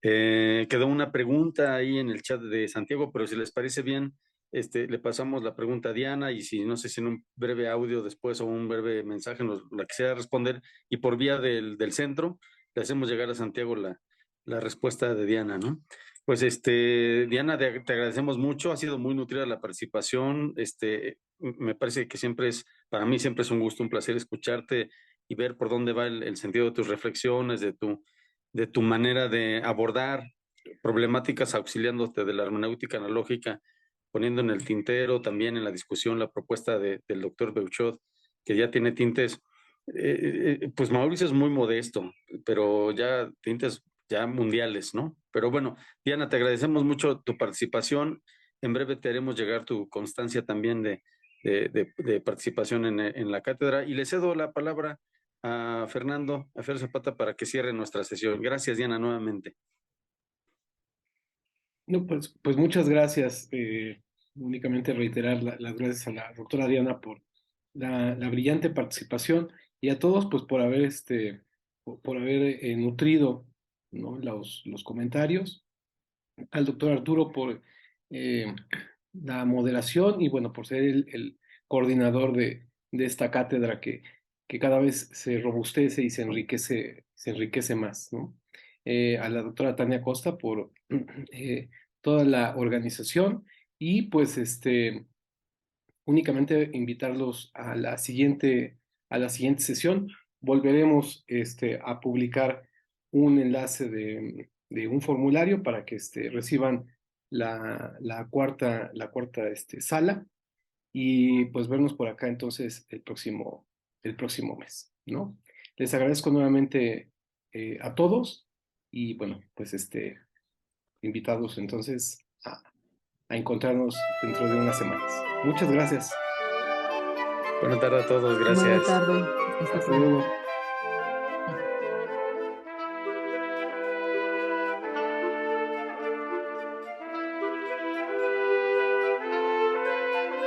Quedó una pregunta ahí en el chat de Santiago, pero si les parece bien, le pasamos la pregunta a Diana, y si no sé si en un breve audio después o un breve mensaje nos la quisiera responder, y por vía del centro le hacemos llegar a Santiago la respuesta de Diana, ¿no? Pues Diana, te agradecemos mucho, ha sido muy nutrida la participación. Me parece que para mí siempre es un gusto, un placer escucharte y ver por dónde va el sentido de tus reflexiones, de tu manera de abordar problemáticas, auxiliándote de la hermenéutica analógica, poniendo en el tintero también en la discusión la propuesta del doctor Beuchot, que ya tiene tintes, pues Mauricio es muy modesto, pero ya tintes ya mundiales, ¿no? Pero bueno, Diana, te agradecemos mucho tu participación. En breve te haremos llegar tu constancia también de participación en la cátedra, y le cedo la palabra a Fernando, a Fer Zapata, para que cierre nuestra sesión. Gracias, Diana, nuevamente. No, pues muchas gracias. Únicamente reiterar las gracias a la doctora Diana por la brillante participación, y a todos pues por haber por haber nutrido, ¿no?, los comentarios, al doctor Arturo por la moderación y bueno, por ser el coordinador de esta cátedra que cada vez se robustece y se enriquece más, ¿no? A la doctora Tania Costa por toda la organización y pues únicamente invitarlos a la siguiente sesión. Volveremos a publicar un enlace de un formulario para que reciban la cuarta sala y pues vernos por acá entonces el próximo mes, ¿no? Les agradezco nuevamente a todos y bueno, pues invitados entonces a encontrarnos dentro de unas semanas. Muchas gracias. Buenas tardes a todos, Buena gracias. tarde. Hasta Hasta pronto. luego.